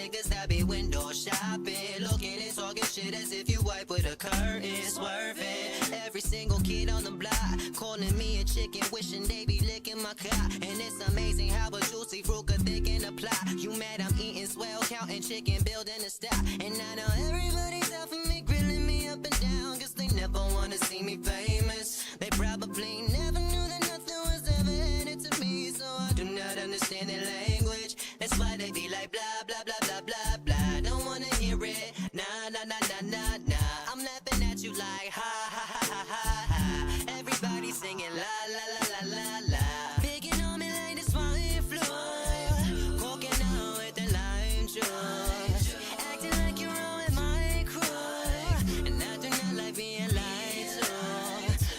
niggas that be window shopping, looking and talking shit as if you wipe with a curtain, swerving. Every single kid on the block calling me a chicken, wishing they be licking my cock. And it's amazing how a juicy fruit could thicken the plot. You mad I'm eating swell, counting chicken, building a stock. And I know everybody's out for me, grilling me up and down, cause they never wanna see me famous. They probably never knew that nothing was ever handed to me, so I do not understand their language. That's why they be like blah blah blah blah blah blah. Don't wanna hear it, nah nah nah nah nah nah. I'm laughing at you like ha ha ha ha ha ha. Everybody singing la la la la la la. Picking on me like this fine floor, walking out with the lime juice, acting like you're on with my crew, and I do not like being lied to.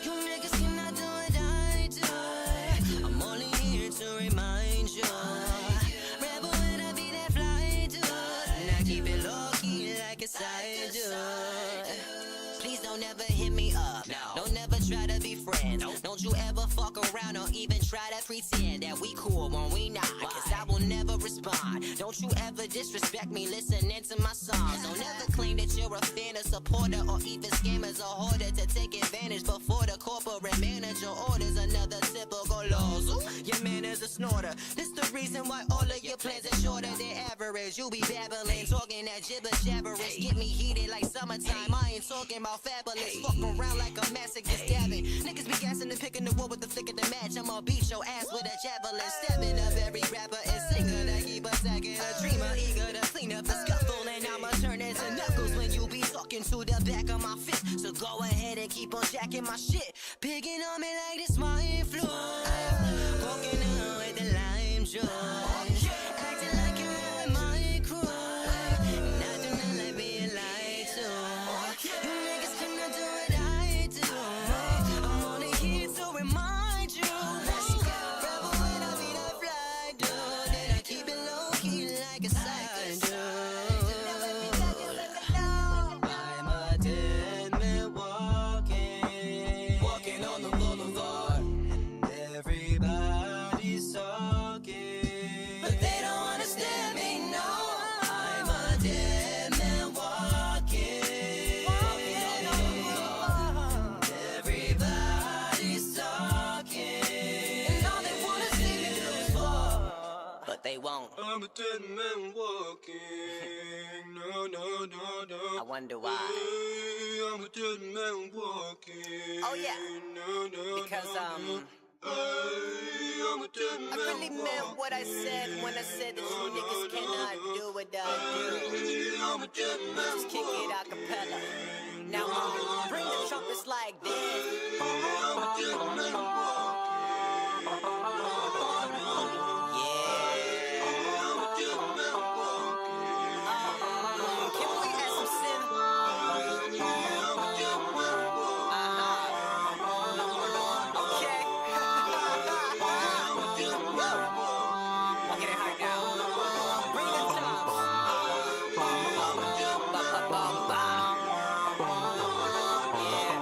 You niggas cannot do what I do. I'm only here to remind you. Rebel when I be that fly dude, and I keep it low key like a side dude. Please don't ever hit me up. No. Don't ever try to be friends. Nope. Don't you ever fuck around or even try to pretend that we cool when we not. Why? Cause I will never respond. Don't you ever disrespect me listening to my songs. Don't ever claim that you're a fan, a supporter, or even scammers or hoarder to take advantage before the corporate manager orders another typical loss. Your man is a snorter. This the reason why all of your plans are shorter than average. You be babbling, talking that gibber jabberish. Get me heated like summertime. I ain't talking about fabulous. Fuck around like a masochist stabbing. Niggas be gassing and picking the wood with the flick of the match. I'ma beat your ass with a javelin. Stabbing up every rapper and singer that keep attacking. A dreamer eager to clean up the scuffle, and I'ma turn into knuckles when you be talking to the back of my fist. So go ahead and keep on jacking my shit. Picking on me like this my influence. Walking out with the lime juice, acting like you're with my crew, and I do not like being lied to. You niggas cannot do what I do. I'm only here to remind you. Rebel when I be that fly dude, and I keep it low key like a side dude. I'm a dead man walking on the boulevard, and everybody's talking, but they don't understand me, no. I'm a dead man walking on the boulevard, everybody's talking, and all they wanna see me do is fall, but they won't. I'm a dead man walking. No, no, no, no. I wonder why. I'm a dead man walking. Oh yeah, No, no, because no, no. I'm a dead man I really meant what I said when I said that you niggas cannot do what I do. I'm a dead man Just kick it a cappella. Now bring the trumpets like this. I'm a dead man walking. Yeah. I'm a dead man walking. Can we add some sin? I'm a dead man walking. Okay. I'm a dead man walking. I'll get it high now. Bring the drums. I'm a dead man walking. Yeah.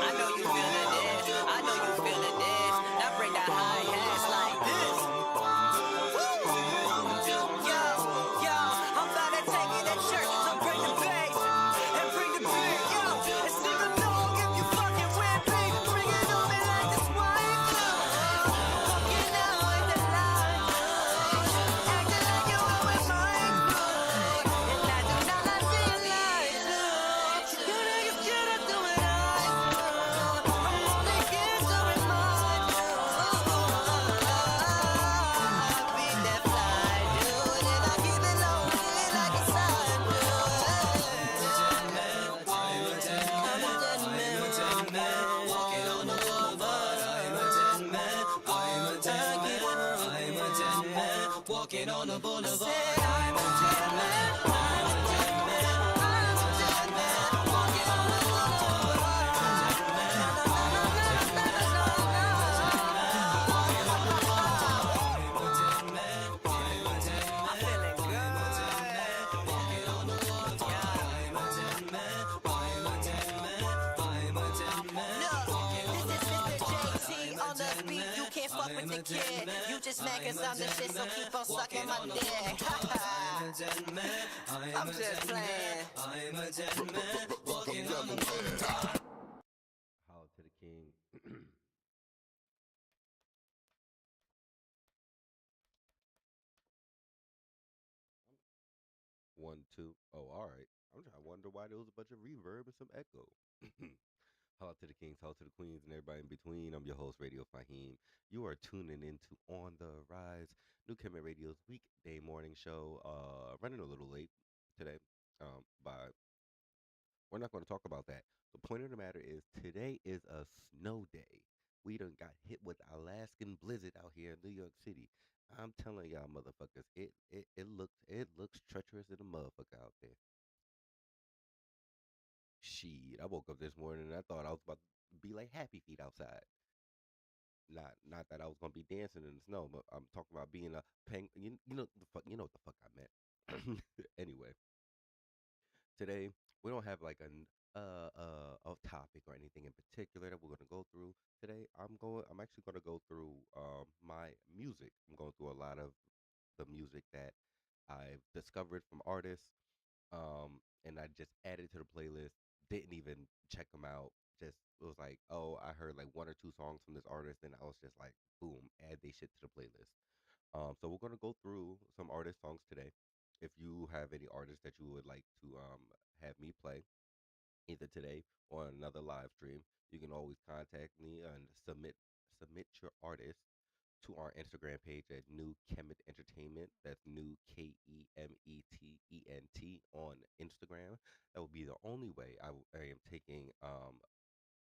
I know you feeling this. I know you feeling this. Now bring the hi-hats like this. Yo, I'm about to take it to church, so bring the bass and bring the beat. Yo, it's nigga dog if you fucking with me. Bring it on me like this white glove. Fucking out with the line. Acting like you were with my crew, and I do not like being lied to. You niggas cannot do what I do. I'm only here to remind you. I be that fly dude, and I keep it low key like a side dude. I'm a dead man walking on the boulevard. I'm a dead man. I'm a dead man. I'm a dead man walking on the boulevard. I'm a dead man. I'm a dead man. I'm a dead man walking on the boulevard. I'm a dead man. I'm feeling good. Walking on the boulevard. I'm a dead man. I'm a dead man. I'm a dead man. Look, this is Mr. JT on the beat. You can't fuck with the kid. You just mad cause I'm the shit, so keep on sucking my dick. I'm just playing. I'm a dead man walking on the moon. Holla to the king. One, two. Oh, all right. I wonder why there was a bunch of reverb and some echo. Holla to the kings, holla to the queens, and everybody in between. I'm your host, Radio Faheem. You are tuning into On the Rise, New Kemet Radio's weekday morning show. Running a little late today. By We're not going to talk about that. The point of the matter is today is a snow day. We done got hit with Alaskan blizzard out here in New York City. I'm telling y'all, motherfuckers, it looks treacherous in a motherfucker out there. Shit, I woke up this morning and I thought I was about to be like Happy Feet outside. Not that I was gonna be dancing in the snow, but I'm talking about being a peng. You know the fuck. You know what the fuck I meant. Anyway, today we don't have like a topic or anything in particular that we're gonna go through today. I'm actually gonna go through my music. I'm going through a lot of the music that I've discovered from artists, and I just added to the playlist. Didn't even check them out. Just it was like, oh, I heard like one or two songs from this artist, and I was just like, boom, add they shit to the playlist. So we're gonna go through some artist songs today. If you have any artists that you would like to have me play, either today or another live stream, you can always contact me and submit your artist to our Instagram page at New Kemet Entertainment. That's New KEMETENT on Instagram. That will be the only way I am taking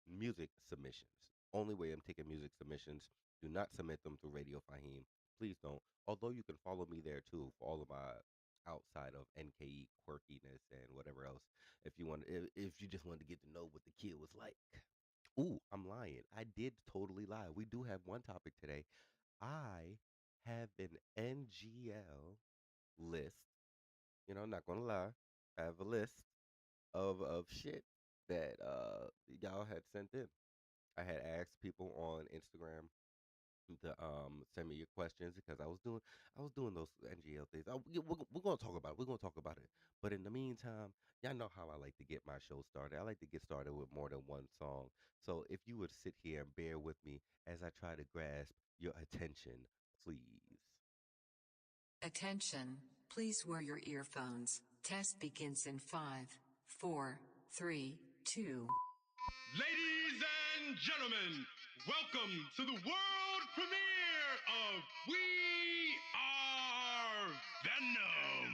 music submissions. Only way I'm taking music submissions. Do not submit them through Radio Faheem. Please don't. Although you can follow me there too for all of my outside of NKE quirkiness and whatever else. If you just wanted to get to know what the kid was like. Ooh, I'm lying. I did totally lie. We do have one topic today. I have an NGL list. You know, I'm not gonna lie. I have a list of shit that y'all had sent in. I had asked people on Instagram to send me your questions because I was doing those NGL things. We're gonna talk about it. We're gonna talk about it. But in the meantime, y'all know how I like to get my show started. I like to get started with more than one song. So if you would sit here and bear with me as I try to grasp your attention, please. Attention, please wear your earphones. Test begins in 5, 4, 3, 2. Ladies and gentlemen, welcome to the world premiere of We Are Venom.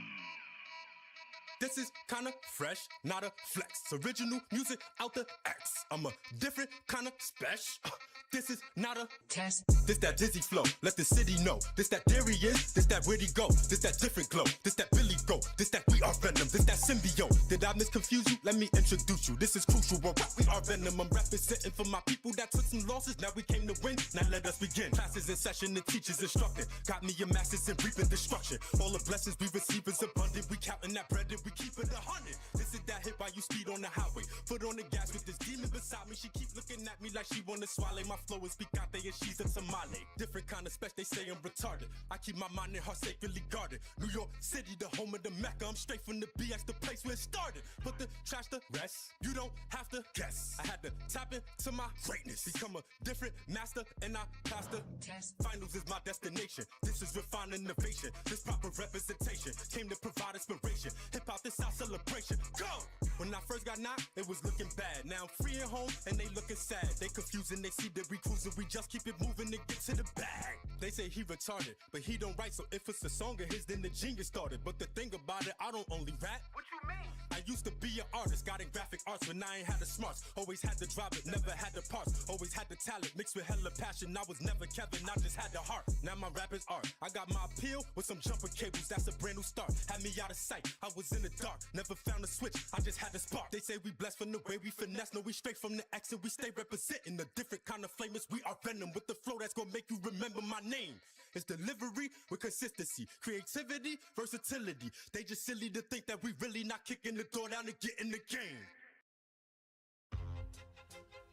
This is kinda fresh, not a flex. Original music out the X. I'm a different kind of special. This is not a Test. This that dizzy flow, let the city know. This that Darius, this that witty go. This that different glow, this that Billy go. This that we are Venom, this that symbiote. Did I misconfuse you? Let me introduce you. This is crucial, what we are Venom. I'm representing for my people that took some losses. Now we came to win, now let us begin. Classes in session, the teachers instructing. Got me a master's in reaping destruction. All the blessings we receive is abundant. We counting that bread and we keep it 100. This is that hit while you speed on the highway. Foot on the gas with this demon beside me. She keep looking at me like she wanna swallow my flow is picante and she's a tamale. Different kind of special, they say I'm retarded. I keep my mind and heart sacredly guarded. New York City, the home of the Mecca. I'm straight from the BX, the place where it started. Put the trash to rest, you don't have to guess. I had to tap into my greatness. Become a different master and I passed the Test. Finals is my destination. This is refined innovation. This proper representation came to provide inspiration. Hip hop, this our celebration. Go! When I first got knocked, it was looking bad. Now I'm free at home and they looking sad. They confusing, they see that we cruising. We just keep it moving to get to the bag. They say he retarded, but he don't write. So if it's a song of his, then the genius started. But the thing about it, I don't only rap. What you mean? I used to be an artist, got in graphic arts when I ain't had the smarts. Always had to drive it, never had the parts. Always had the talent, mixed with hella passion. I was never Kevin, I just had the heart. Now my rap is art. I got my appeal with some jumper cables, that's a brand new start. Had me out of sight, I was in the dark. Never found a switch, I just had the spark. They say we blessed from the way we finesse. No, we straight from the X and we stay representing a different kind of flame. We are Venom with the flow that's gonna make you remember my name. It's delivery with consistency, creativity, versatility. They just silly to think that we really not kicking the door down to get in the game.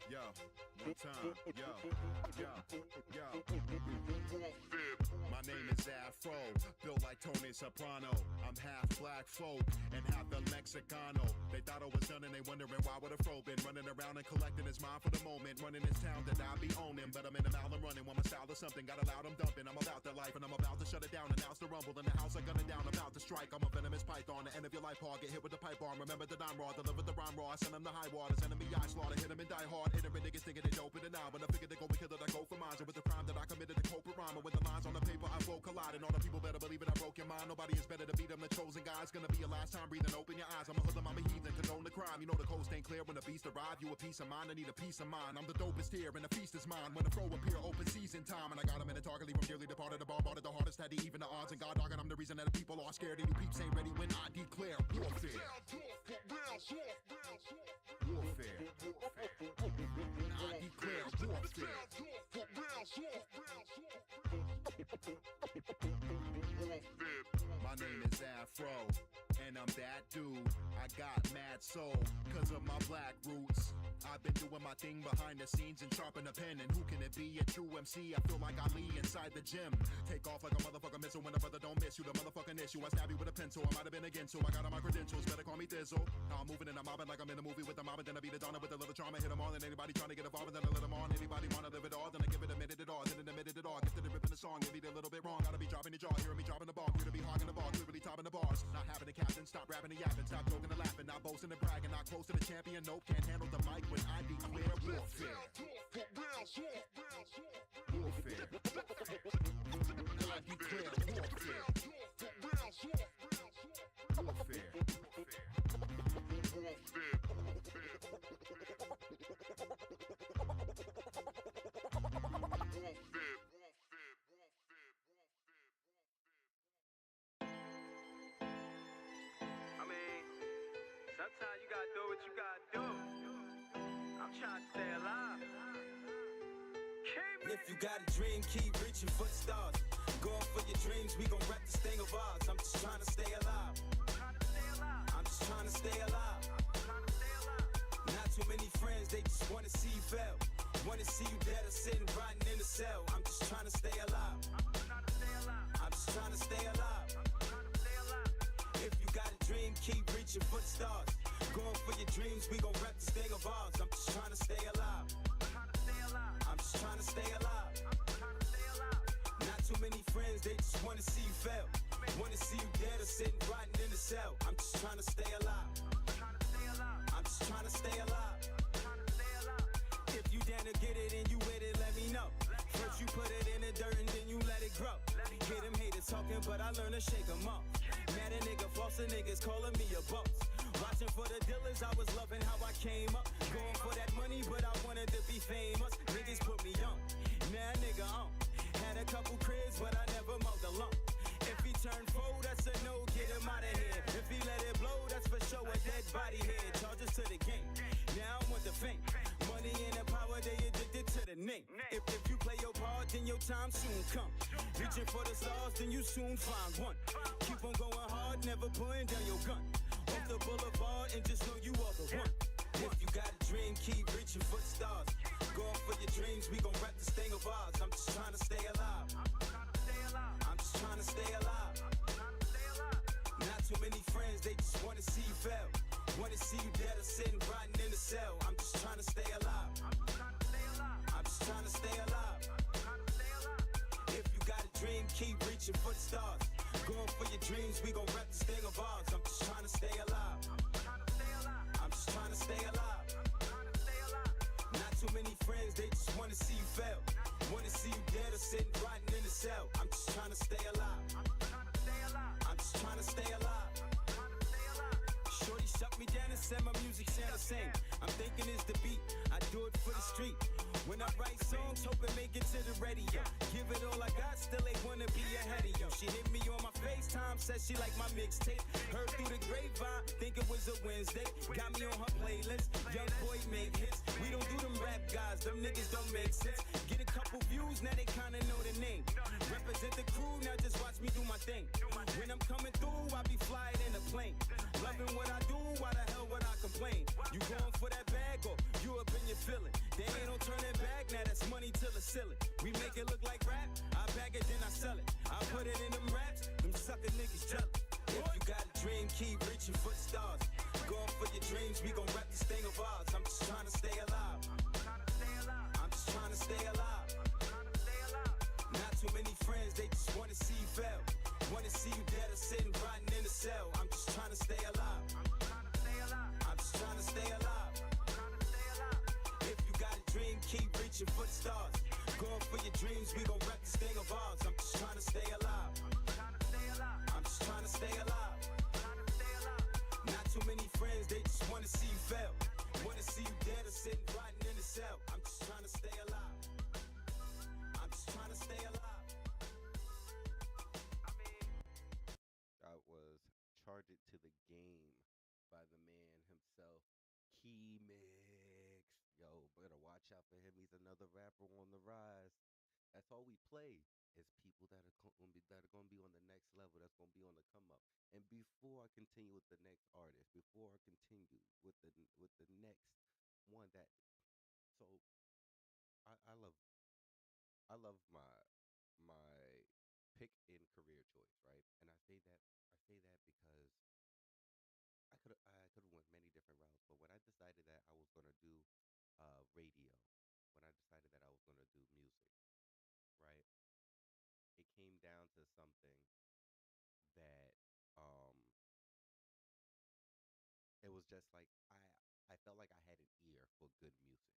Yo, One time, yo. My name is Afro, built like Tony Soprano. I'm half black folk and half the Mexicano. They thought I was done and they wondering why would a fro been running around and collecting his mind for the moment. Running this town that I be owning, but I'm in the mouth and running. Want my style or something, got a loud, I'm dumping. I'm about that life and I'm about to shut it down. Announce the rumble in the house, I gun it down, about to strike. I'm a venomous python, the end of your life hard. Get hit with the pipe bomb, remember that I'm raw. Deliver the rhyme raw, I send them the high waters. Enemy I slaughter, hit them and die hard. Ignorant niggas thinking they dope in the nine. When I figure they gon' be killed, I go for mines. And with the crime that I committed, the culprit rhyme. And with the lines on the paper, I will collide. And all the people better believe it, I broke your mind. Nobody is better to beat them, the chosen guys. Gonna be your last time breathing, open your eyes. I'm a hoodlum, I'm a heathen, condone the crime. You know the coast ain't clear when the beast arrive. You a piece of mind, I need a piece of mind. I'm the dopest here, and the feast is mine. When the fro appear, open season time. And I got him in the target, leave him dearly departed. The bombarded, the hardest, had to even the odds. And God dogging, I'm the reason that the people are scared. And you peeps ain't ready when I declare warfare. Warfare. I declare warfare. My name is Afro, and I'm that dude. I got mad soul, cause of my black roots. I've been doing my thing behind the scenes and sharpen a pen. And who can it be? A true MC. I feel like Ali inside the gym. Take off like a motherfucker missile when a brother don't miss you. The motherfucking issue. I stab you with a pencil. I might have been against so I got all my credentials. Better call me Thizzle. Now I'm moving and I'm mobbing like I'm in a movie with the mob. And then I beat it down with a little trauma. Hit them all and anybody trying to get involved. And then I let them on. Anybody wanna live it all? Then I give it a minute at all. Then admit it all. Gifted and ripping the song. Maybe a little bit wrong. Gotta be dropping the jaw. Hearing me dropping the ball. Here to be hogging the ball. Clearly topping the bars. Not having a captain. Stop rapping and yapping. Stop joking and laughing. Not boasting and bragging. Not close to the champion. Nope. Can't handle the mic when I declare warfare. Warfare. I declare warfare. Warfare. I mean, sometimes you gotta do what you gotta do. I'm trying to stay alive. If you got a dream, keep reaching for the stars. Going for your dreams, we gon' rep this thing of ours. I'm just trying to stay alive. I'm just trying to stay alive. Not too many friends, they just wanna see you fail. Wanna see you dead or sitting rotting in the cell. I'm just trying to stay alive. I'm just trying to stay alive. If you got a dream, keep reaching for the stars. Going for your dreams, we gon' rep this thing of ours. I'm just trying to stay alive. I'm just trying to stay alive. Not too many friends, they just wanna see you fail. Wanna see you dead or sitting rotting in the cell. I'm just trying to stay alive. I'm just trying to stay alive. If you down to get it and you with it, let me know. First you put it in the dirt and then you let it grow. Hear them haters talking, but I learn to shake them off. Mad a nigga, false a niggas calling me a boss. Watching for the dealers, I was loving how I came up. Going for that money, but I wanted to be famous. Niggas put me on, now nigga on. Had a couple cribs, but I never mowed the lawn. If he turn 4, that's a no, get him out of here. If he let it blow, that's for sure a dead body head. Charges to the game, now I want the fame. Money and the power, they addicted to the name. If you play your part, then your time soon come. Reaching for the stars, then you soon find one. Keep on going hard, never putting down your gun. Off the boulevard and just know you are the one. If you got a dream, keep reaching for the stars. Going for your dreams, we gon' rep this thing of ours. I'm just trying to stay alive. I'm just trying to stay alive. Not too many friends, they just wanna see you fail. Wanna see you dead or sitting rotting in the cell. I'm just trying to stay alive. I'm just trying to stay alive. If you got a dream, keep reaching for the stars. Going for your dreams, we gon' rep this thing of ours. I'm just trying to stay alive. I'm just trying to stay alive. Not too many friends, they just wanna see you fail. Wanna see you dead or sitting rotting in the cell. I'm just trying to stay alive. I'm just trying to stay alive. Shorty shut me down and said my music sound the same. I'm thinking it's the beat, I do it for the street. When I write songs, hoping make it to the radio. Give it all I got, still ain't wanna be ahead of yo. She hit me on my FaceTime, said she like my mixtape. Heard through the grapevine, think it was a Wednesday. Got me on her playlist, young boy make hits. We don't do them rap guys, them niggas don't make sense. Get a couple views, now they kinda know the name. Represent the crew, now just watch me do my thing. When I'm coming through, I be flying in a plane. Loving what I do, why the hell would I complain? You going for that bag or you a up in your feeling. They ain't no turning back, now that's money till the ceiling. We make it look like rap, I bag it, then I sell it. I put it in them raps, them sucker niggas jealous. If you got a dream, keep reaching for the stars. Going for your dreams, we gon' rap this thing of ours. I'm just trying to stay alive. I'm just trying to stay alive. Not too many friends, they just wanna see you fail. Wanna see you dead or sitting rotting in a cell. I'm just trying to stay alive. I'm just trying to stay alive. If you got a dream, keep reaching for the stars. Going for your dreams, we gon' rap this thing of ours. I'm just trying to stay alive. I'm just trying to stay alive. Not too many friends, they just wanna see you fail. Wanna see you dead or sitting rotting in a cell. I'm just trying to stay alive. I'm just trying to stay alive. That was Charge It to the Game by the man himself, Kemet. Yo, better watch out for him. He's another rapper on the rise. That's all we play is people that are gonna be on the next level. That's gonna be on the come up. And before I continue with the next artist, before I continue with the next one that so I, I love I love my pick in career choice, right? And I say that because I could have went many different routes, but when I decided that I was gonna do radio, when I decided that I was gonna do music, right? It came down to something that it was just like I felt like I had an ear for good music,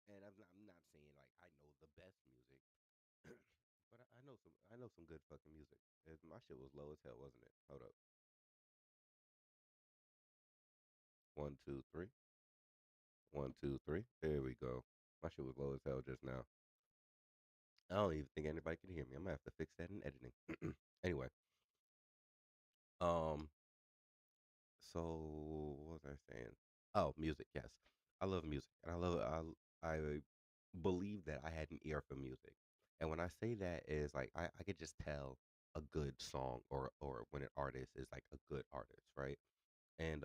and I'm not saying like I know the best music, but I know some good fucking music. My shit was low as hell, wasn't it? Hold up, 1, 2, 3, 1, 2, 3. There we go. My shit was low as hell just now. I don't even think anybody can hear me. I'm gonna have to fix that in editing. Anyway, um, so what was I saying? Oh, music. Yes, I love music, and I believe that I had an ear for music, and when I say that is like I could just tell a good song or when an artist is like a good artist, right? And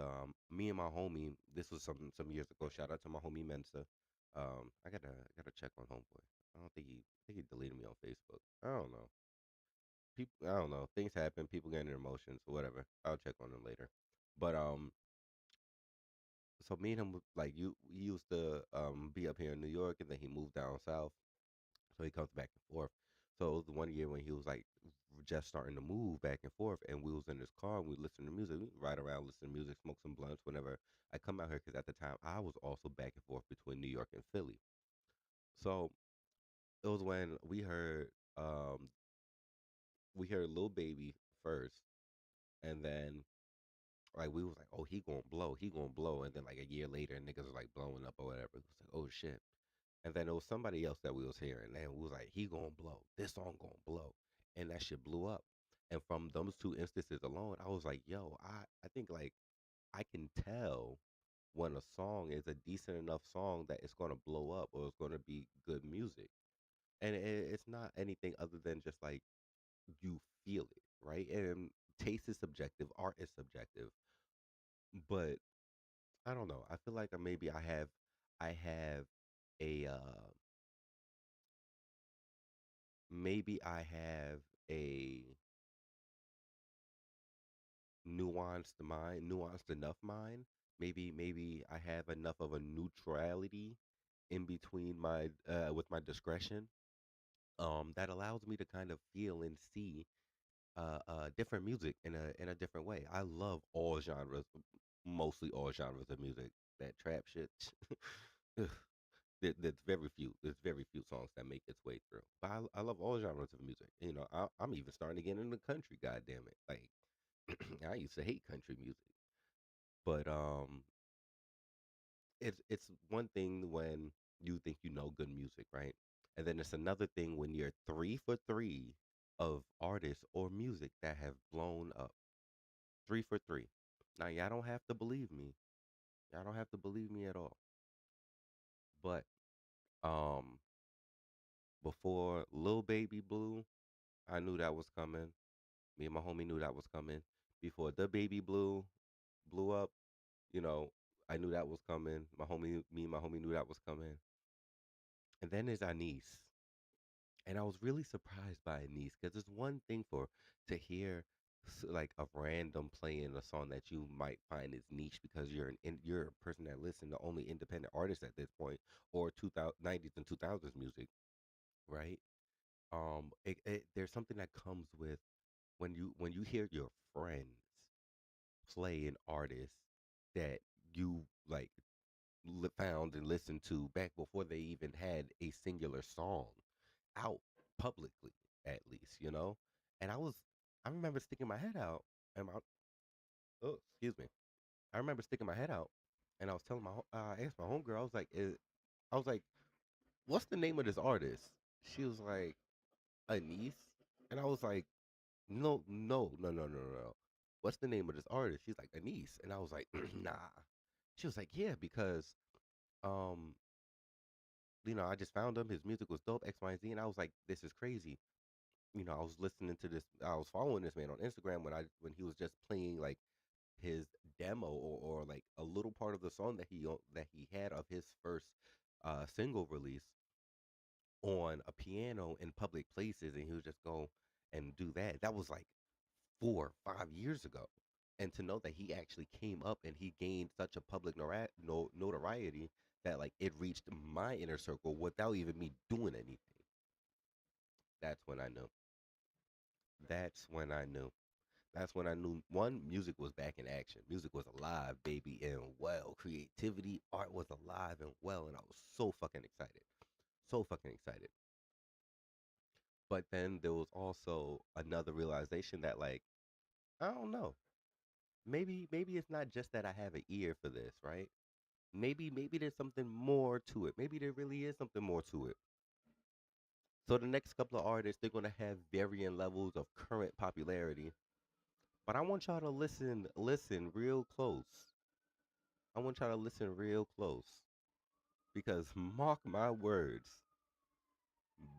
me and my homie, this was some years ago. Shout out to my homie Mensa. I gotta check on homeboy. I think he deleted me on Facebook. I don't know. People, I don't know. Things happen. People get in their emotions or whatever. I'll check on them later. But so me and him like you we used to be up here in New York, and then he moved down south, so he comes back and forth. So it was the one year when he was like just starting to move back and forth, and we was in his car and we listened to music, we ride around, listen to music, smoke some blunts whenever I come out here, because at the time I was also back and forth between New York and Philly. So it was when we heard Lil Baby first, and then like we was like, oh, he gonna blow, and then like a year later, niggas was like blowing up or whatever. It was like, oh shit. And then it was somebody else that we was hearing, and we was like, he gonna blow, this song gonna blow, and that shit blew up. And from those two instances alone, I was like, yo, I think like I can tell when a song is a decent enough song that it's gonna blow up or it's gonna be good music. And it's not anything other than just like you feel it, right? And taste is subjective, art is subjective, but I don't know. I feel like maybe I have a maybe I have a nuanced enough mind. Maybe I have enough of a neutrality in between my with my discretion, that allows me to kind of feel and see different music in a different way. I love all genres, mostly all genres of music. That trap shit. ugh, there's very few. There's very few songs that make its way through. But I love all genres of music. I'm even starting to get into country. God damn it! Like I used to hate country music, but it's one thing when you think you know good music, right? And then it's another thing when you're 3 for 3 of artists or music that have blown up. 3 for 3. Now y'all don't have to believe me. Y'all don't have to believe me at all. But um, before Lil Baby blew, I knew that was coming. Me and my homie knew that was coming. Before the baby blew up, you know, I knew that was coming. Me and my homie knew that was coming. And then there's Anise. And I was really surprised by Anise because it's one thing for to hear like a random playing a song that you might find is niche because you're a person that listens to only independent artists at this point or 2090s and 2000s music, right? There's something that comes with when you hear your friends play an artist that you like found and listened to back before they even had a singular song out publicly, at least, you know. And I remember sticking my head out, and excuse me, I remember sticking my head out, and I was telling I asked my homegirl, I was like, what's the name of this artist? She was like, Anise, and I was like, no, no, no, no, no, no, no. What's the name of this artist? She's like, Anise, and I was like, nah. She was like, yeah, because um, I just found him. His music was dope, X, Y, and Z, and I was like, this is crazy. I was listening to this. I was following this man on Instagram when he was just playing like his demo or like a little part of the song that he had of his first single release on a piano in public places, and he would just go and do that. That was like 4 or 5 years ago, and to know that he actually came up and he gained such a public notoriety that like it reached my inner circle without even me doing anything. That's when I knew. That's when I knew. That's when I knew one, music was back in action. Music was alive, baby, and well. Creativity, art was alive and well, and I was so fucking excited. So fucking excited. But then there was also another realization that like, I don't know. Maybe it's not just that I have an ear for this, right? Maybe there's something more to it. Maybe there really is something more to it. So the next couple of artists, they're gonna have varying levels of current popularity. But I want y'all to listen real close. I want y'all to listen real close. Because mark my words,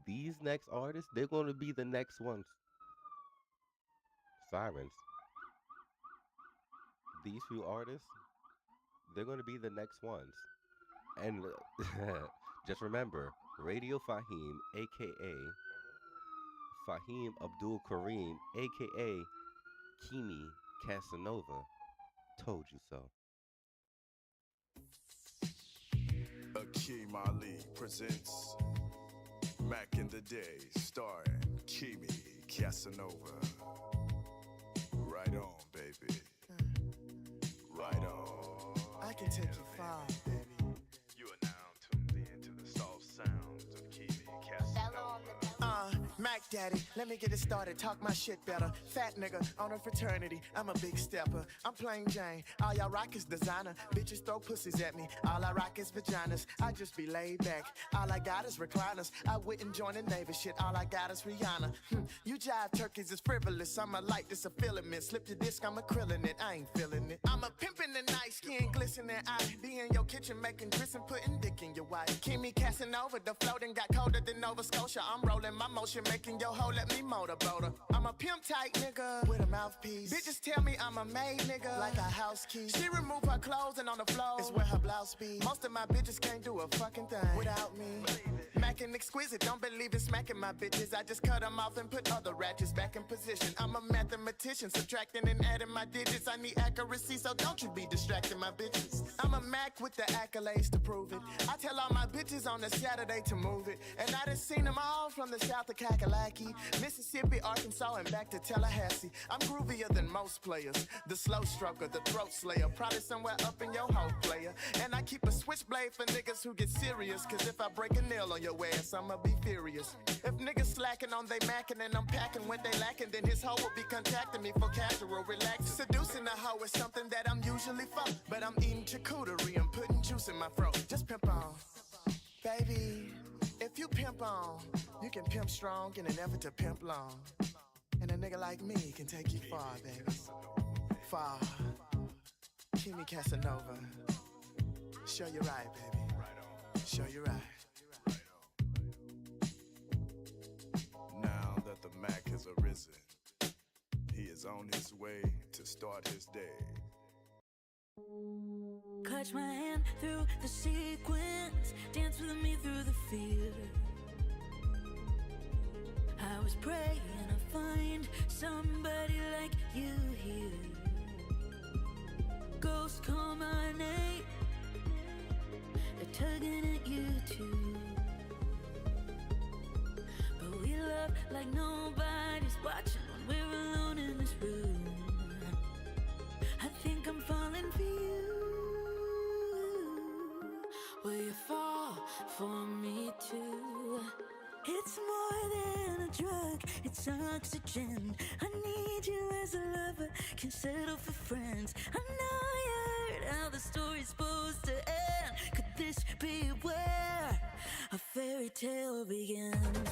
these next artists, they're gonna be the next ones. Sirens. These few artists, they're gonna be the next ones. And just remember, Radio Faheem, aka Faheem Abdul Kareem, aka Kimi Casanova, told you so. Akeem Ali presents Back in the Day, starring Kimi Casanova. Right on, baby. Right on. I can take you far, baby. You are now tuned in to the soft sounds of Kimi Casanova. Mac Daddy, let me get it started, talk my shit better. Fat nigga on a fraternity, I'm a big stepper. I'm plain Jane, all y'all rock is designer. Bitches throw pussies at me, all I rock is vaginas. I just be laid back, all I got is recliners. I wouldn't join the neighbor shit, all I got is Rihanna. You jive turkeys is frivolous, I'm a light, this a filament. Slip the disc, I'm acryling it, I ain't feeling it. I'm a pimpin' the night, skin glistening. I be in your kitchen making grits and putting dick in your wife. Kimi Casanova, the floating got colder than Nova Scotia. I'm rolling my motion, making your hoe let me motorboat her. I'm a pimp type nigga with a mouthpiece. Bitches tell me I'm a maid nigga like a house key. She remove her clothes and on the floor is where her blouse be. Most of my bitches can't do a fucking thing without me. Mackin' exquisite, don't believe in smacking my bitches. I just cut them off and put other ratchets back in position. I'm a mathematician, subtracting and adding my digits. I need accuracy, so don't you be distracting my bitches. I'm a Mac with the accolades to prove it. I tell all my bitches on a Saturday to move it. And I done seen them all from the south of Kakalaki, Mississippi, Arkansas, and back to Tallahassee. I'm groovier than most players. The slow stroker, the throat slayer. Probably somewhere up in your hole, player. And I keep a switchblade for niggas who get serious. Cause if I break a nail on your ass, I'ma be furious. If niggas slacking on they mackin' and I'm packing when they lacking, then his hoe will be contacting me for casual relaxing. Seducing a hoe is something that I'm usually for. But I'm eating charcuterie and putting juice in my throat. Just pimp on. Baby, if you pimp on, you can pimp strong in an effort to pimp long. And a nigga like me can take you far, baby. Far. Kimi Casanova. Show you right, baby. Show you right. Now that the Mac has arisen, he is on his way to start his day. Clutch my hand through the sequence, dance with me through the fear. I was praying to find somebody like you here. Ghosts call my name, they're tugging at you too. But we love like nobody's watching when we're alone in this room. I think I'm falling for you. Will you fall for me too? It's more than a drug, it's oxygen. I need you as a lover, can settle for friends. I know you heard how the story's supposed to end. Could this be where a fairy tale begins?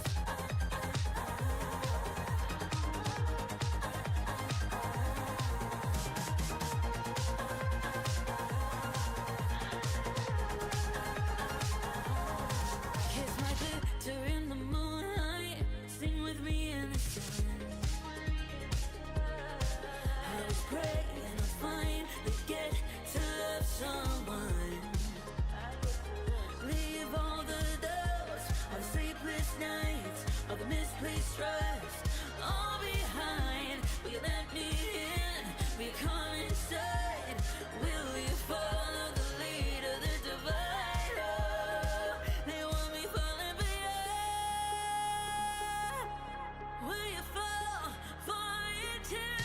Misplaced trust all behind. Will you let me in? Will you come inside? Will you follow the lead of the divider? They want me falling for you. Will you fall for it too?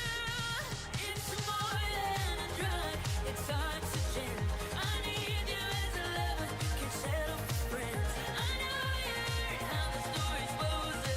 It's more than a drug, it's oxygen. I need you as a lover, can settle for friends. I know you heard how the story's supposed.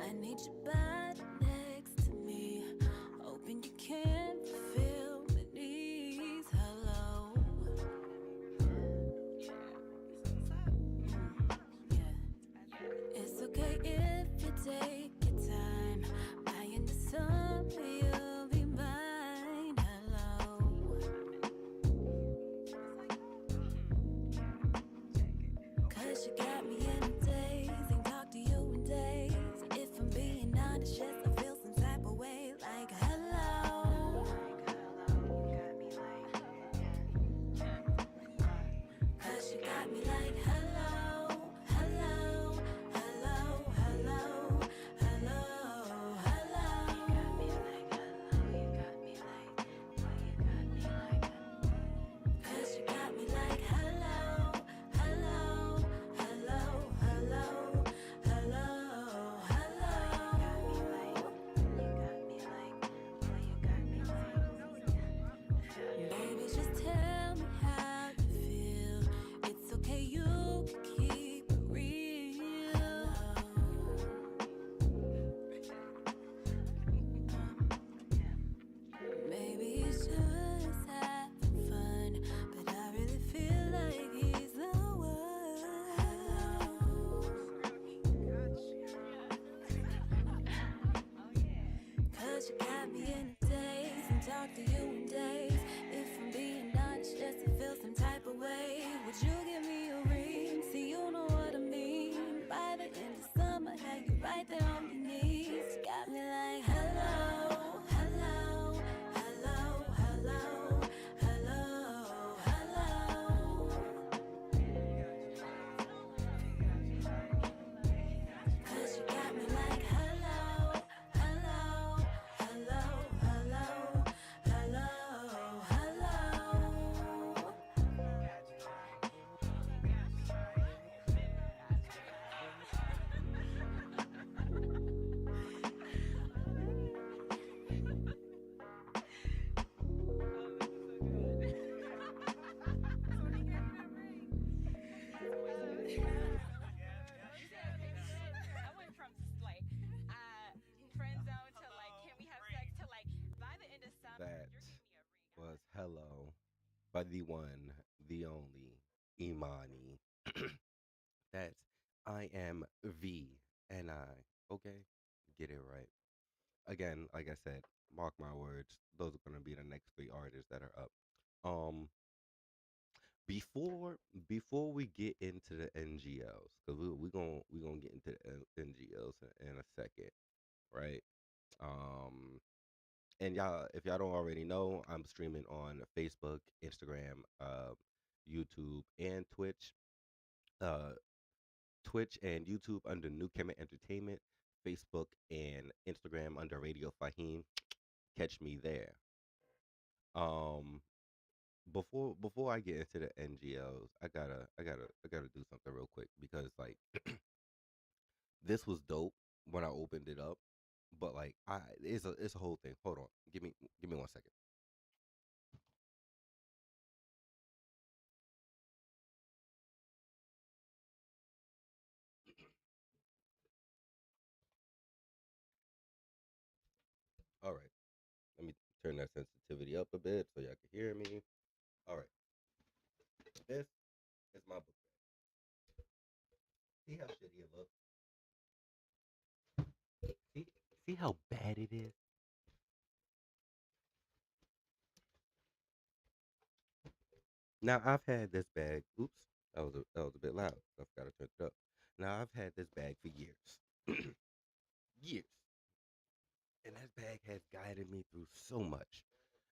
I need you back next to me, hoping you can feel beneath. Hello. Yeah. It's okay if you take your time. I understand you'll be mine. Hello. Cause you got me in a daze, ain't talk to you in days. If I'm being honest, yes, I feel some type of way. Like hello. Cause you got me like hello, hello, hello, hello, hello, hello. You got me like hello, you got me like, you got me like. Cause you got me like hello, hello, hello, by the one, the only, Imani. That's I am V and I. Okay, get it right. Again, like I said, mark my words. Those are gonna be the next three artists that are up. Um, before before we get into the NGLs, because we gonna get into the NGLs in a second, right? Um, and y'all, if y'all don't already know, I'm streaming on Facebook, Instagram, YouTube, and Twitch. Uh, Twitch and YouTube under New Kemet Entertainment, Facebook and Instagram under Radio Faheem. Catch me there. Um, before I get into the NGLs, I gotta do something real quick because like this was dope when I opened it up, but like it's a whole thing. Hold on, give me 1 second. All right, let me turn that sensitivity up a bit so y'all can hear me. All right, this is my book bag. See how shitty it looks. See, see how bad it is. Now I've had this bag. Oops, that was a bit loud. I forgot to turn it up. Now I've had this bag for years, years, and that bag has guided me through so much.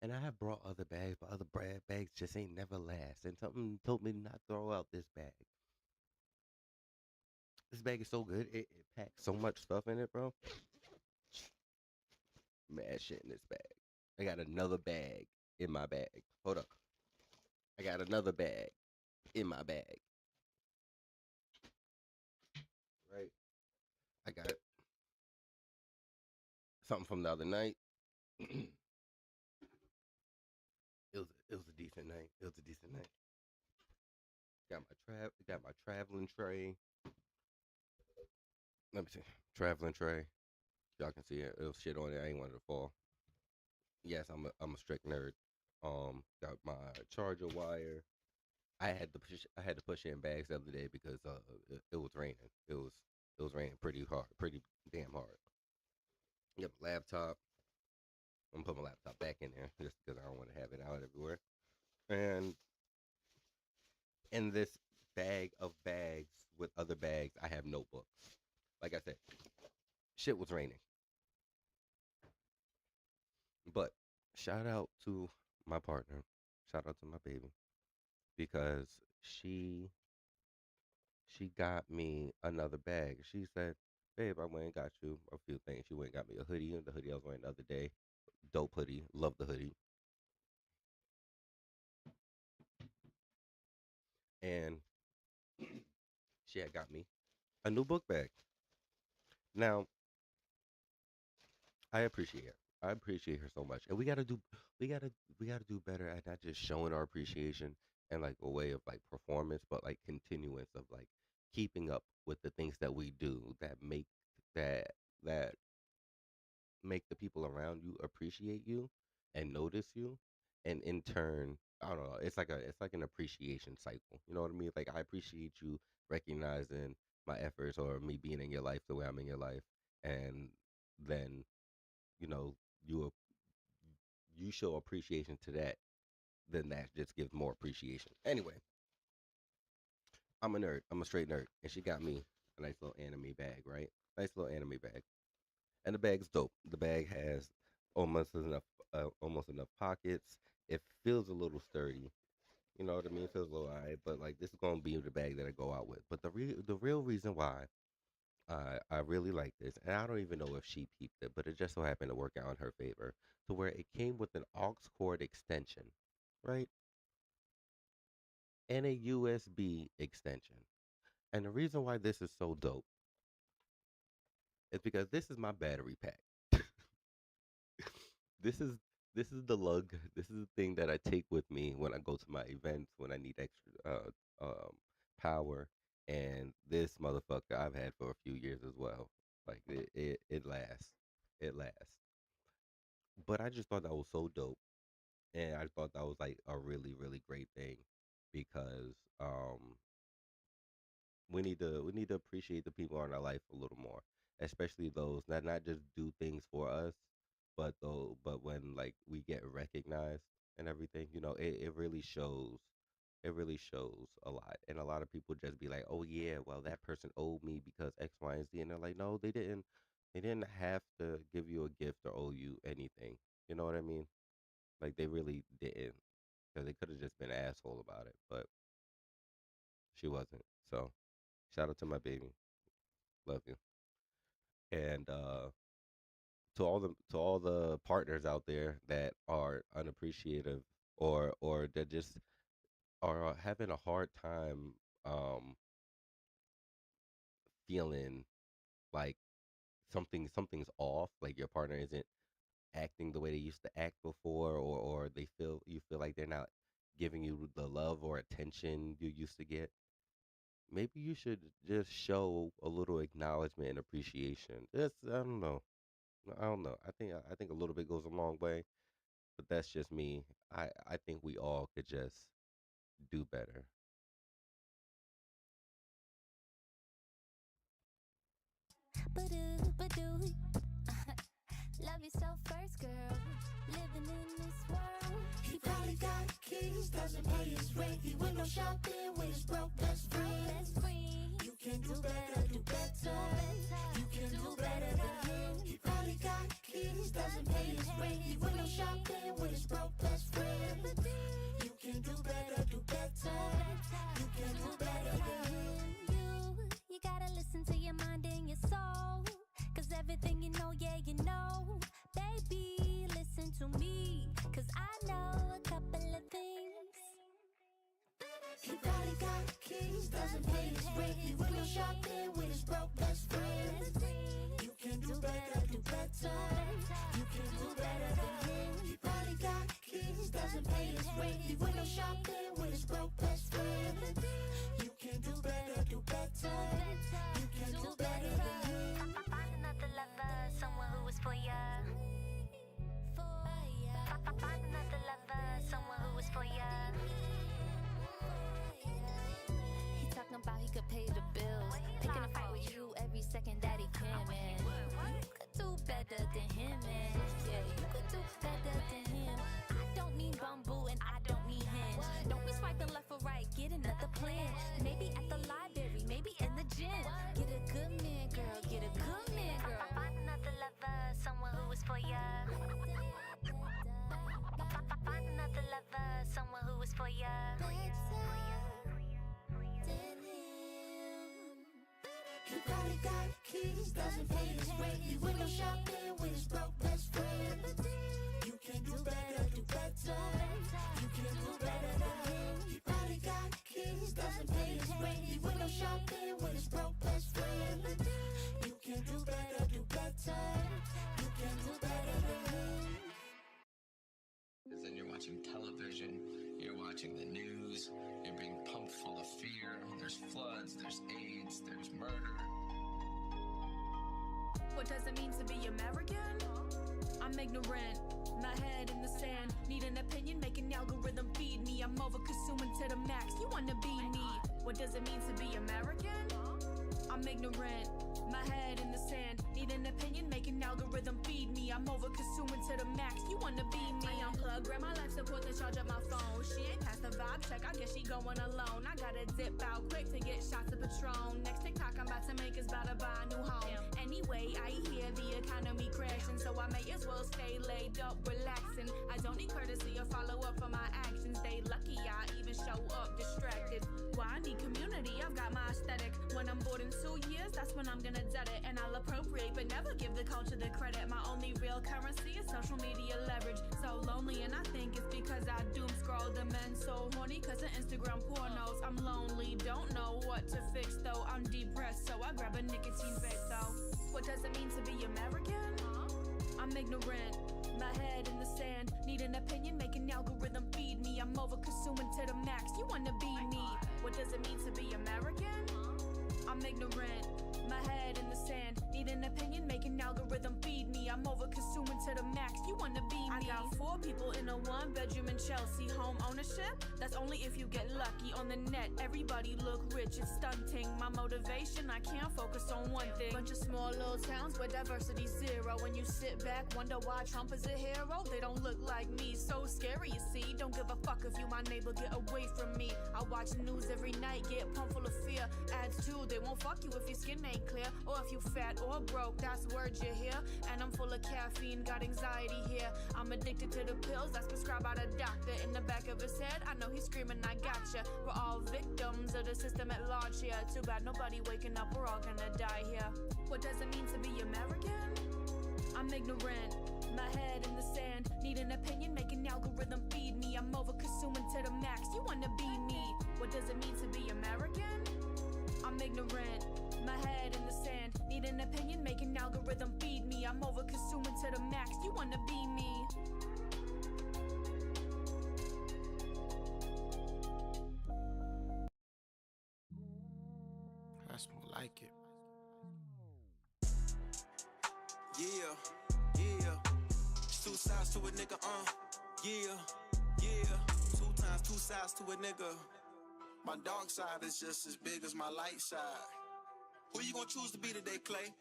And I have brought other bags, but other bags just ain't never last. And something told me not to throw out this bag. This bag is so good. It packs so much stuff in it, bro. Mad shit in this bag. I got another bag in my bag. Hold up. I got another bag in my bag. Right. I got something from the other night. It was a decent night. It was a decent night. Got my traveling tray. Let me see. Traveling tray. Y'all can see it. It was shit on it. I ain't wanted to fall. Yes, I'm a strict nerd. Got my charger wire. I had to push in bags the other day because it was raining. It was raining pretty hard, pretty damn hard. Yep, laptop. I'm gonna put my laptop back in there just because I don't want to have it out everywhere. And in this bag of bags with other bags, I have notebooks. Like I said, shit was raining. But shout out to my partner. Shout out to my baby because she she got me another bag. She said, "Babe, I went and got you a few things." She went and got me a hoodie. The hoodie I was wearing the other day, dope hoodie. Love the hoodie. And she had got me a new book bag. Now I appreciate her. I appreciate her so much, and we gotta, we gotta do better at not just showing our appreciation and like a way of like performance, but like continuance of like keeping up with the things that we do that that make the people around you appreciate you and notice you, and in turn, I don't know. It's like an appreciation cycle. You know what I mean? Like I appreciate you recognizing my efforts or me being in your life the way I'm in your life, and then you know you you show appreciation to that, then that just gives more appreciation. Anyway, I'm a nerd. I'm a straight nerd, and she got me a nice little anime bag, right? Nice little anime bag, and the bag's dope. The bag has almost enough pockets. It feels a little sturdy. You know what I mean? It feels a little alright, but like this is gonna be the bag that I go out with. But the real reason why I really like this, and I don't even know if she peeped it, but it just so happened to work out in her favor, to where it came with an aux cord extension, right, and a USB extension. And the reason why this is so dope is because this is my battery pack. This is this is the lug. This is the thing that I take with me when I go to my events when I need extra power. And this motherfucker I've had for a few years as well. Like it lasts. It lasts. But I just thought that was so dope And I thought that was like a really, really great thing because we need to appreciate the people in our life a little more, especially those that not just do things for us, but when like we get recognized and everything, it really shows. It really shows a lot, and a lot of people just be like, "Oh yeah, well that person owed me because X, Y, and Z," and they're like, "No, they didn't. They didn't have to give you a gift or owe you anything." You know what I mean? Like they really didn't, because they could have just been an asshole about it, but she wasn't. So shout out to my baby, love you, and to all the partners out there that are unappreciative or that just are having a hard time um feeling like something's off, like your partner isn't acting the way they used to act before, or you feel like they're not giving you the love or attention you used to get. Maybe you should just show a little acknowledgement and appreciation. Just I don't know. I think a little bit goes a long way, but that's just me. I think we all could just do better. Badoo. Love yourself first, girl. Living in this world. He probably got keys, doesn't pay his rent. He window shopping with his broke best friend. You can do better, do better. You can do better than him. He probably got keys, doesn't pay his rent. He window shopping with his broke best friend. You can do better, do better. You can do better than him. You gotta listen to your mind and your soul. Cause everything you know, yeah, you know. Baby, listen to me. Cause I know a couple of things. He probably got keys, doesn't pay his rent. He window shopping with his broke best friend. You can do better, do better. You can do better than him. He probably got keys, doesn't pay his rent. He window shopping with his broke best friend. You can do better, do better. You can do better than him. Find another lover, someone who is for ya. Find another lover, someone who is for ya. He talking about he could pay the bills, picking a fight with you every second that he can, man. You could do better than him, man. Yeah, you could do better than him. I don't mean bumble and I don't mean hinge. Don't be swiping left or right, get another plan. Maybe at the library, maybe in the gym. Get a good man, girl, get a good man, girl. Find another lover, someone who is for ya. Find another lover, someone who is for ya. He probably got keys, doesn't pay his rent. He window shopping with his broke best friend. You can do better, do better. You can do better than him. He probably got keys, doesn't pay his rent. He window shopping with his broke best friend. You can do better, do better. You can do better than him. Then you're watching television, you're watching the news, you're being pumped full of fear. There's floods, there's AIDS, there's murder. What does it mean to be American? I'm ignorant, my head in the sand. Need an opinion, make an algorithm feed me. I'm over consuming to the max, you wanna be me. What does it mean to be American? I'm ignorant, my head in the sand. Need an opinion, make an algorithm feed me. I'm over consuming to the max, you wanna be me. I unplug, grab my life support to charge up my phone. She ain't past the vibe check, I guess she going alone. I gotta dip out quick to get shots of Patron. Next TikTok I'm about to make is about to buy a new home. Anyway, I hear the economy crashing, so I may as well stay laid up, relaxing. I don't need courtesy or follow up for my actions. They lucky I even show up distracted. Why I need community, I've got my aesthetic. When I'm bored in 2 years, that's when I'm gonna debt it. And I'll appropriate, but never give the culture the credit. My only real currency is social media leverage. So lonely, and I think it's because I doom scroll. The men so horny cause of Instagram pornos. I'm lonely, don't know what to fix though. I'm depressed, so I grab a nicotine vape though. What does it mean to be American? I'm ignorant, my head in the sand. Need an opinion, make an algorithm feed me. I'm over consuming to the max, you wanna be me. What does it mean to be American? I'm ignorant, my head in the sand. Need an opinion, make an algorithm feed me. I'm over consuming to the max. You wanna be me? I got 4 people in a 1-bedroom in Chelsea. Home ownership? That's only if you get lucky. On the net, everybody look rich. It's stunting. My motivation, I can't focus on one thing. Bunch of small little towns where diversity's zero. When you sit back, wonder why Trump is a hero. They don't look like me. So scary, you see. Don't give a fuck if you my neighbor. Get away from me. I watch the news every night. Get pumped full of fear. Ads too. They won't fuck you if your skin ain't clear, or if you fat or broke. That's words you hear. And I'm full of caffeine, got anxiety here. I'm addicted to the pills that's prescribed by the doctor. In the back of his head, I know he's screaming, I gotcha. We're all victims of the system at large here. Too bad nobody waking up, we're all gonna die here. What does it mean to be American? I'm ignorant, my head in the sand. Need an opinion, make an algorithm feed me. I'm over consuming to the max, you wanna be me. What does it mean to be American? I'm ignorant, my head in the sand. Need an opinion, make an algorithm feed me. I'm over consuming to the max, you wanna be me. That's more like it. Yeah, yeah. It's 2 sides to a nigga, yeah, yeah. 2 times 2 sides to a nigga. My dark side is just as big as my light side. Who you gonna choose to be today, Clay?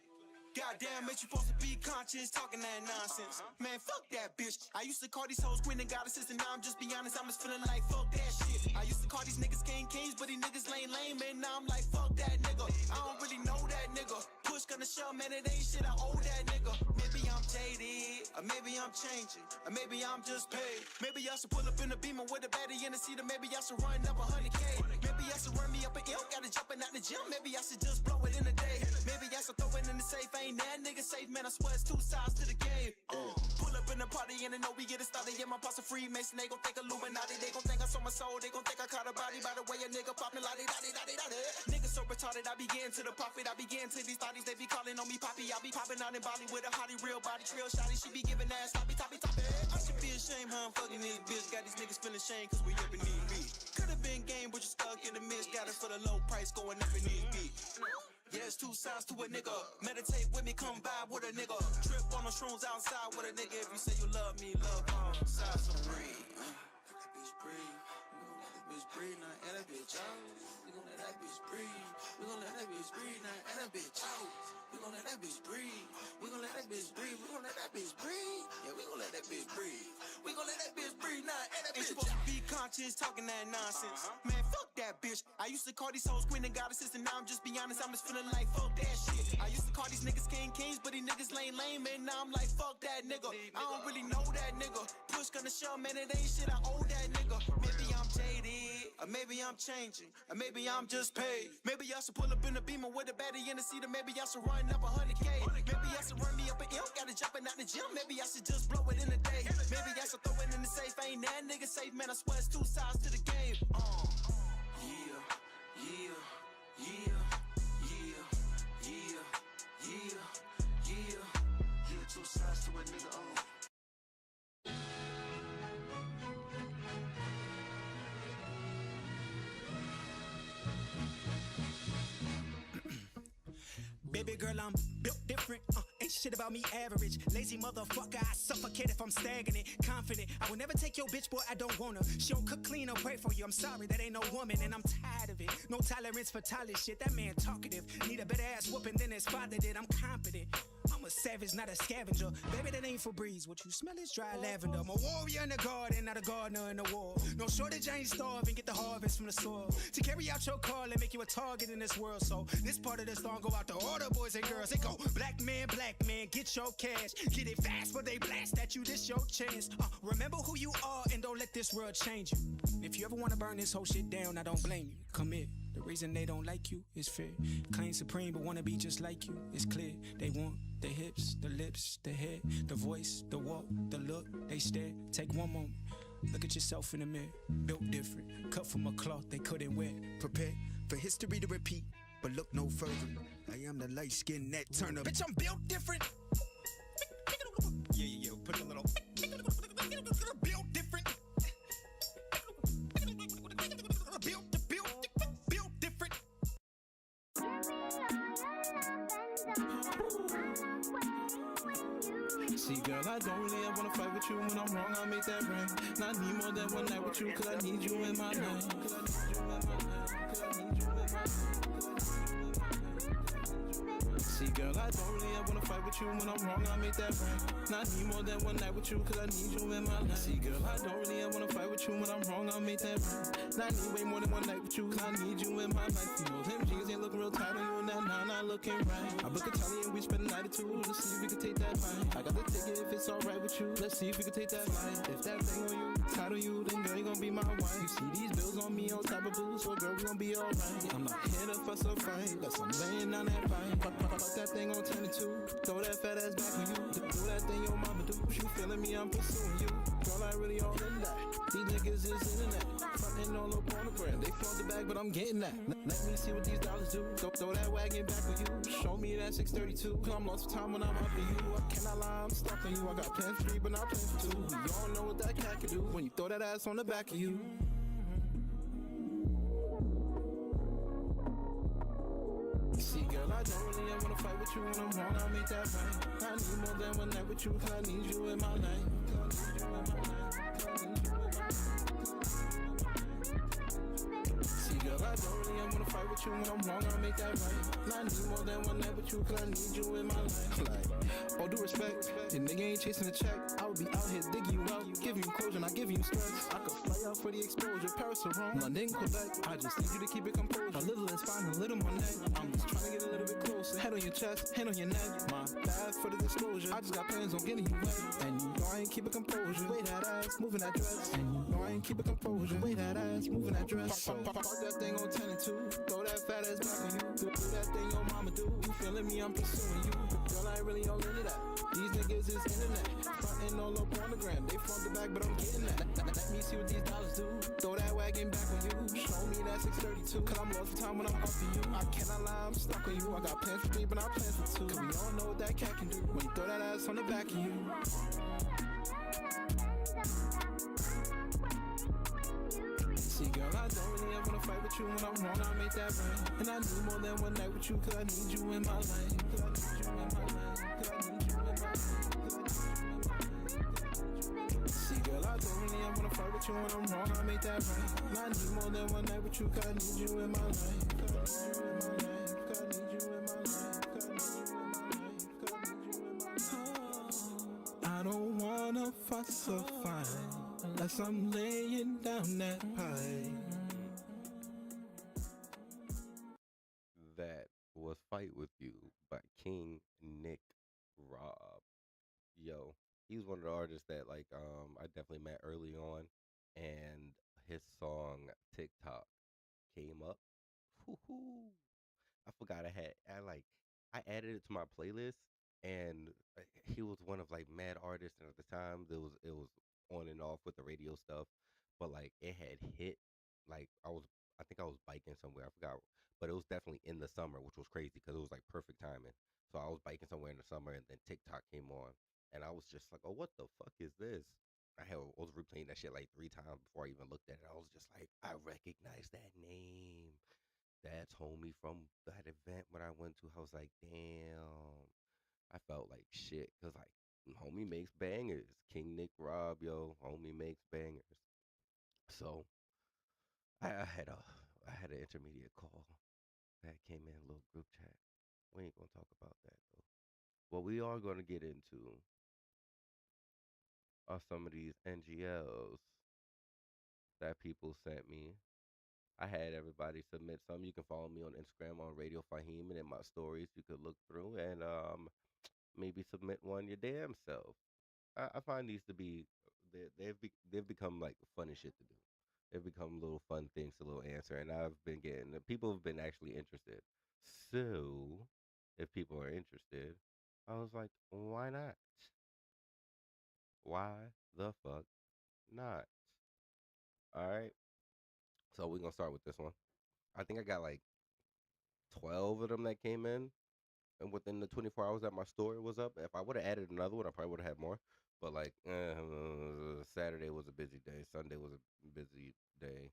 Goddamn, bitch, you supposed to be conscious, talking that nonsense. Man, fuck that bitch. I used to call these hoes queen and goddesses, and now I'm just be honest, I'm just feeling like fuck that shit. I used to call these niggas kings, but these niggas lame, and now I'm like fuck that nigga. I don't really know that nigga. Push gonna shove, man, it ain't shit, I owe that nigga. Maybe I'm jaded, or maybe I'm changing, or maybe I'm just paid. Maybe I should pull up in a Beamer with a baddie in the seat, or maybe I should run up 100K. Maybe I should run me up an L, gotta jumping out the gym. Maybe I should just blow it in a day. Maybe I should throw it in the safe. Ain't that nigga safe, man, I swear it's 2 sides to the game. Pull up in the party and they know we get it started. Yeah, my pops are Freemason, they gon' think Illuminati. They gon' think I sold my soul, they gon' think I caught a body. By the way a nigga poppin' la-di-da-di-da-di-da-di. Niggas so retarded, I began to the profit. I began to these thotties, they be calling on me poppy. I be popping out in Bali with a hottie, real body, trail shotty. She be giving ass toppy. I should be ashamed how I'm fucking this bitch. Got these niggas feeling shame cause we up in these beats. Could've been game, but you stuck in the mist. Got it for the low price, going up in these beats. Yeah, it's 2 sides to a nigga. Meditate with me, come vibe with a nigga. Trip on the shrooms outside with a nigga. If you say you love me, love on sides to breathe. Let that bitch breathe. We gon' let that bitch breathe now, and that bitch out. We gon' let that bitch breathe. We gon' let that bitch breathe now, and that bitch out. We gon' let that bitch breathe. We gon' let that bitch breathe. We gon' let that bitch breathe. Yeah, we gon' let that bitch breathe. We gon' let that bitch breathe now, and that bitch out. Ain't supposed to be conscious, talking that nonsense. Man, fuck that bitch. I used to call these hoes queen and goddesses, and now I'm just be honest, I'm just feeling like fuck that shit. I used to call these niggas kings, but these niggas lame, and now I'm like fuck that nigga. I don't really know that nigga. Push gonna shove, man, it ain't shit, I owe that nigga. Maybe I'm jaded, or maybe I'm changing, or maybe I'm just paid. Maybe I should pull up in a Beamer with a baddie in the seat, or maybe I should run up 100K. Maybe I should run me up an L, gotta jumping out the gym. Maybe I should just blow it in a day. Maybe I should throw it in the safe. Ain't that nigga safe, man, I swear it's 2 sides to the game. Yeah, 2 sides to a nigga, Baby girl, I'm built different, ain't shit about me average. Lazy motherfucker, I suffocate if I'm stagnant. Confident, I will never take your bitch, boy, I don't want her. She don't cook, clean, or pray for you, I'm sorry, that ain't no woman, and I'm tired of it. No tolerance for toilet shit, that man talkative. Need a better ass whooping than his father did, I'm confident. I'm a savage, not a scavenger. Baby, that ain't Febreze. What you smell is dry lavender. I'm a warrior in the garden, not a gardener in the war. No shortage, I ain't starving. Get the harvest from the soil. To carry out your call and make you a target in this world. So this part of the song go out to all the boys and girls. They go, black man, get your cash. Get it fast, but they blast at you. This your chance. Remember who you are and don't let this world change you. If you ever want to burn this whole shit down, I don't blame you. Come here. The reason they don't like you is fear. Claim supreme, but wanna be just like you. It's clear. They want the hips, the lips, the head, the voice, the walk, the look. They stare. Take one moment. Look at yourself in the mirror. Built different. Cut from a cloth they couldn't wear. Prepare for history to repeat, but look no further. I am the light-skinned Nat Turner. Bitch, I'm built different. Yeah. Put a little. Built different. Built different. See, girl, I don't really ever wanna fight with you. When I'm wrong, I'll make that right. And I need more than one night with you, cause I need you in my life. See, girl, I don't really ever wanna fight with you. When I'm wrong, I'll make that right. And I need more than one night with you, cause I need you in my life. See, girl, I don't really ever wanna fight with you. When I'm wrong, I'll make that right. And I need way more than one night with you, cause I need you in my life. You know, them jeans ain't looking real tight on you, and that now not looking right. I book a tally and we spend the night or two. Let's see if we can take that flight. I got the ticket if it's alright with you. Let's see if we can take that flight. If that thing on you, tight on you, then girl, you gon' be my wife. You see these bills on me on top of booze, so girl, we gon' be alright. I'm not here to fuss or fight, guess I'm laying down that fight. Fuck that thing on 10 and 2. Throw that fat ass back on you. Do that thing your mama do. You feeling me, I'm pursuing you. Girl, I really all in that. These niggas is internet. Frontin' all up on the brand. They flaunt the bag, but I'm getting that. Let me see what these dollars do. Throw that wagon back on you. Show me that 632. Cause I'm lost for time when I'm up to you. I cannot lie, I'm stuck on you. I got plans for 3, but not plans for 2. You all know what that cat can do when you throw that ass on the back of you. See, girl, I don't really ever wanna fight with you. When I'm wrong, I'll make that right. I need more than one night with you, cause I need you in my life. See, girl, I don't really ever wanna fight with you. When I'm wrong, I'll make that right. And I need more than one night with you, cause I need you in my life. Like, all due respect, your nigga ain't chasing a check. I would be out here digging you out, giving you closure, not giving you stress. I could fly out for the exposure, Paris or Rome, London, Quebec. I just need you to keep it composed. A little is fine, a little more neck. I'm just trying to get a little bit closer. Head on your chest, hand on your neck. My bad for the disclosure. I just got plans on getting you wet. And you know I ain't keep it composure. Way that ass, moving that dress. And you know I ain't keep it composure. Way that ass, moving that dress. Park that thing on 10 and 2. Throw that fat ass back on you. Do that thing your mama do. You feeling me, I'm pursuing you. Girl, I ain't really all into that. These niggas is internet. Frontin' all up on the gram. They flaunt the bag, but I'm getting that. Let me see what these dollars do. Throw that wagon back on you. Show me that 632. Cause I'm lost for time when I'm up to you. I cannot lie, I'm stuck on you. I got plans for 3, but not plans for 2. Cause we all know what that cat can do when you throw that ass on the back of you. See, girl, I don't really ever wanna fight with you. When I'm wrong, I'll make that right. And I need more than one night with you, cause I need you in my life. Cause I need you in my life. Cause I need you in my life. See, girl, I don't really ever wanna fight with you. When I'm wrong, I'll make that right. And I need more than one night with you, cause I need you in my life. Cause I need you in my life. Cause I need you in my life. Cause I need you in my life. Cause I need you in my life. I don't wanna fuss or fight unless I'm laying down that pipe. That was Fight With You by King Nick Rob. Yo, he's one of the artists that I definitely met early on, and his song TikTok came up. Woo-hoo. I forgot I added it to my playlist, and he was one of mad artists, and at the time it was on and off with the radio stuff, but it had hit. I think I was biking somewhere, I forgot, but it was definitely in the summer, which was crazy because it was perfect timing. So I was biking somewhere in the summer, and then TikTok came on, and I was just like, oh, what the fuck is this? I was replaying that shit 3 times before I even looked at it. I was just like, I recognize that name. That's homie from that event when I went to. I was like, damn. I felt like shit because homie makes bangers. King Nick Rob, yo, homie makes bangers. So I had an intermediate call that came in a little group chat. We ain't gonna talk about that though. What we are gonna get into are some of these NGLs that people sent me. I had everybody submit some. You can follow me on Instagram on Radio Faheem, and in my stories you could look through and maybe submit one your damn self. I find these to be they've become funny shit to do. They've become little fun things to little answer, and I've been getting people have been actually interested. So if people are interested, I was like, why not? Why the fuck not? All right. So we're gonna start with this one. I think I got 12 of them that came in, and within the 24 hours that my story was up. If I would have added another one, I probably would have had more. But Saturday was a busy day. Sunday was a busy day.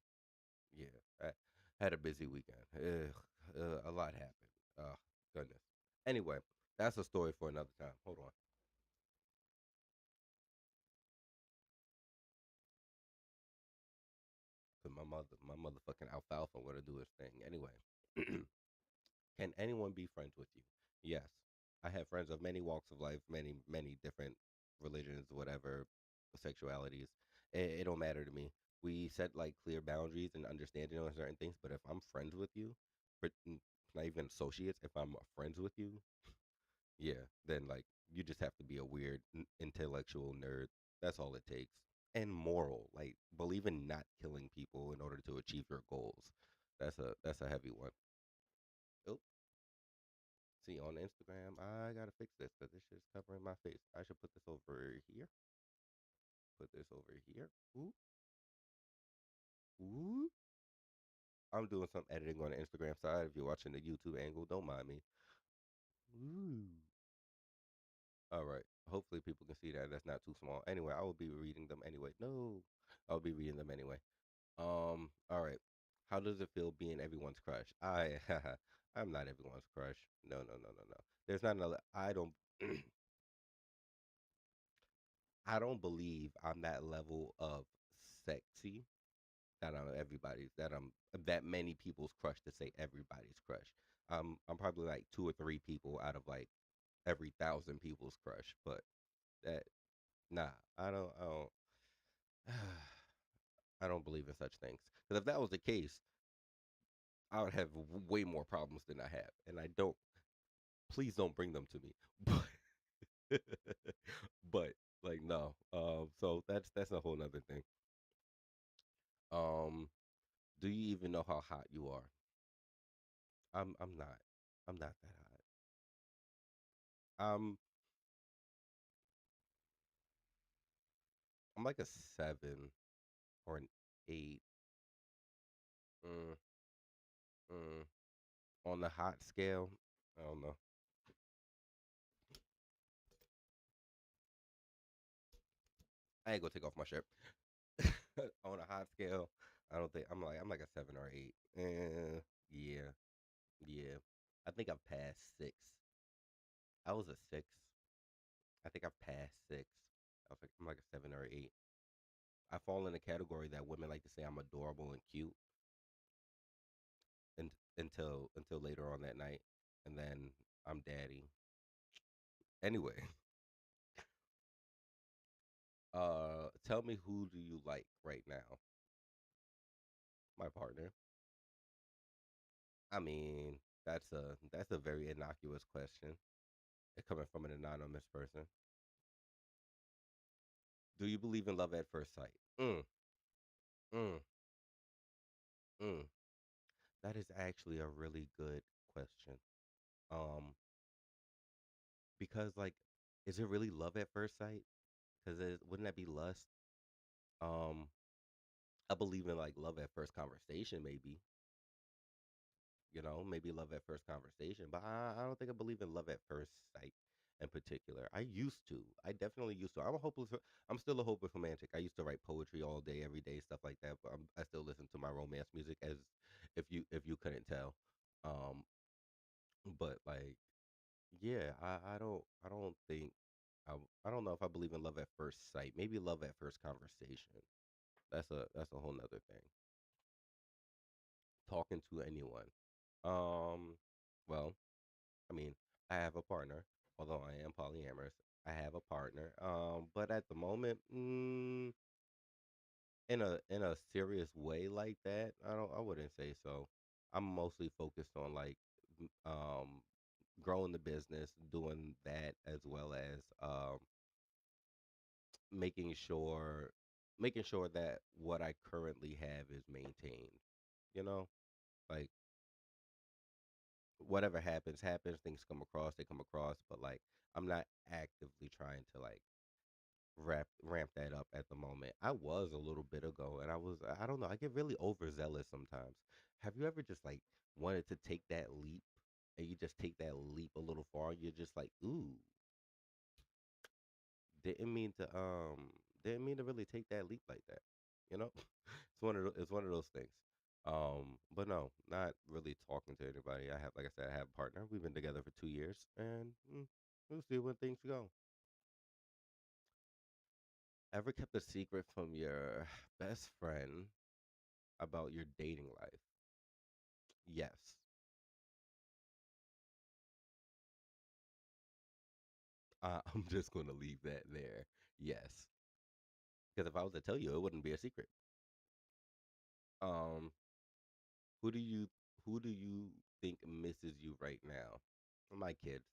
Yeah, I had a busy weekend. A lot happened. Oh, goodness. Anyway, that's a story for another time. Hold on. motherfucking alfalfa want to do his thing. Anyway, can anyone be friends with you? Yes. I have friends of many walks of life, many different religions, whatever, sexualities. It don't matter to me. We set like clear boundaries and understanding on certain things. But if I'm friends with you, not even associates, if I'm friends with you, yeah, then like you just have to be a weird intellectual nerd. That's all it takes. And moral, like believe in not killing people in order to achieve your goals. That's a heavy one. Oh, see on Instagram, I gotta fix this because this shit's covering my face. I should put this over here. Put this over here. Ooh, ooh. I'm doing some editing on the Instagram side. If you're watching the YouTube angle, don't mind me. Ooh. All right. Hopefully people can see that. That's not too small. Anyway, I will be reading them anyway. No, I'll be reading them anyway. All right. How does it feel being everyone's crush? I'm not everyone's crush. No, no, no, no, no. There's not another. I don't. I don't believe I'm that level of sexy that I'm that many people's crush to say everybody's crush. I'm probably like two or three people out of like every 1,000 people's crush, but that nah, I don't believe in such things. Because if that was the case, I would have way more problems than I have, and I don't. Please don't bring them to me. But but like no. So that's a whole nother thing. Um, do you even know how hot you are? I'm not. I'm not that hot. I'm like a 7 or an 8. Mm, mm. On the hot scale, I don't know. I ain't gonna take off my shirt. On a hot scale, I don't think I'm like a 7 or 8. Yeah, yeah. I think I've passed 6. I was a 6. I think I've passed 6. I'm like a 7 or 8. I fall in a category that women like to say I'm adorable and cute, and until later on that night, and then I'm daddy. Anyway, tell me, who do you like right now? My partner. I mean, that's a very innocuous question. It coming from an anonymous person. Do you believe in love at first sight? Mm, mm, mm. That is actually a really good question. Um, because like, is it really love at first sight? Because wouldn't that be lust? Um, I believe in like love at first conversation, maybe. Maybe love at first conversation, but I don't think I believe in love at first sight in particular. I used to. I definitely used to. I'm still a hopeless romantic. I used to write poetry all day, every day, stuff like that. But I still listen to my romance music, as if you couldn't tell. Um, but like, yeah, I don't think I I don't know if I believe in love at first sight. Maybe love at first conversation. That's a whole nother thing. Talking to anyone. Um, well, I mean, I have a partner, although I am polyamorous. I have a partner. But at the moment, in a serious way like that, I wouldn't say so. I'm mostly focused on like growing the business, doing that as well as making sure making sure that what I currently have is maintained. You know, like whatever happens, things come across, they come across, but like I'm not actively trying to like ramp that up at the moment. I was a little bit ago, and I don't know, I get really overzealous sometimes. Have you ever just like wanted to take that leap, and you just take that leap a little far, and you're just like, ooh, didn't mean to didn't mean to really take that leap like that. You know? It's one of those things. But no, not really talking to anybody. I have, like I said, I have a partner. We've been together for 2 years, and we'll see where things go. Ever kept a secret from your best friend about your dating life. Yes. I'm just going to leave that there. Yes. Because if I was to tell you, it wouldn't be a secret. Um, who do you who do you think misses you right now? My kids.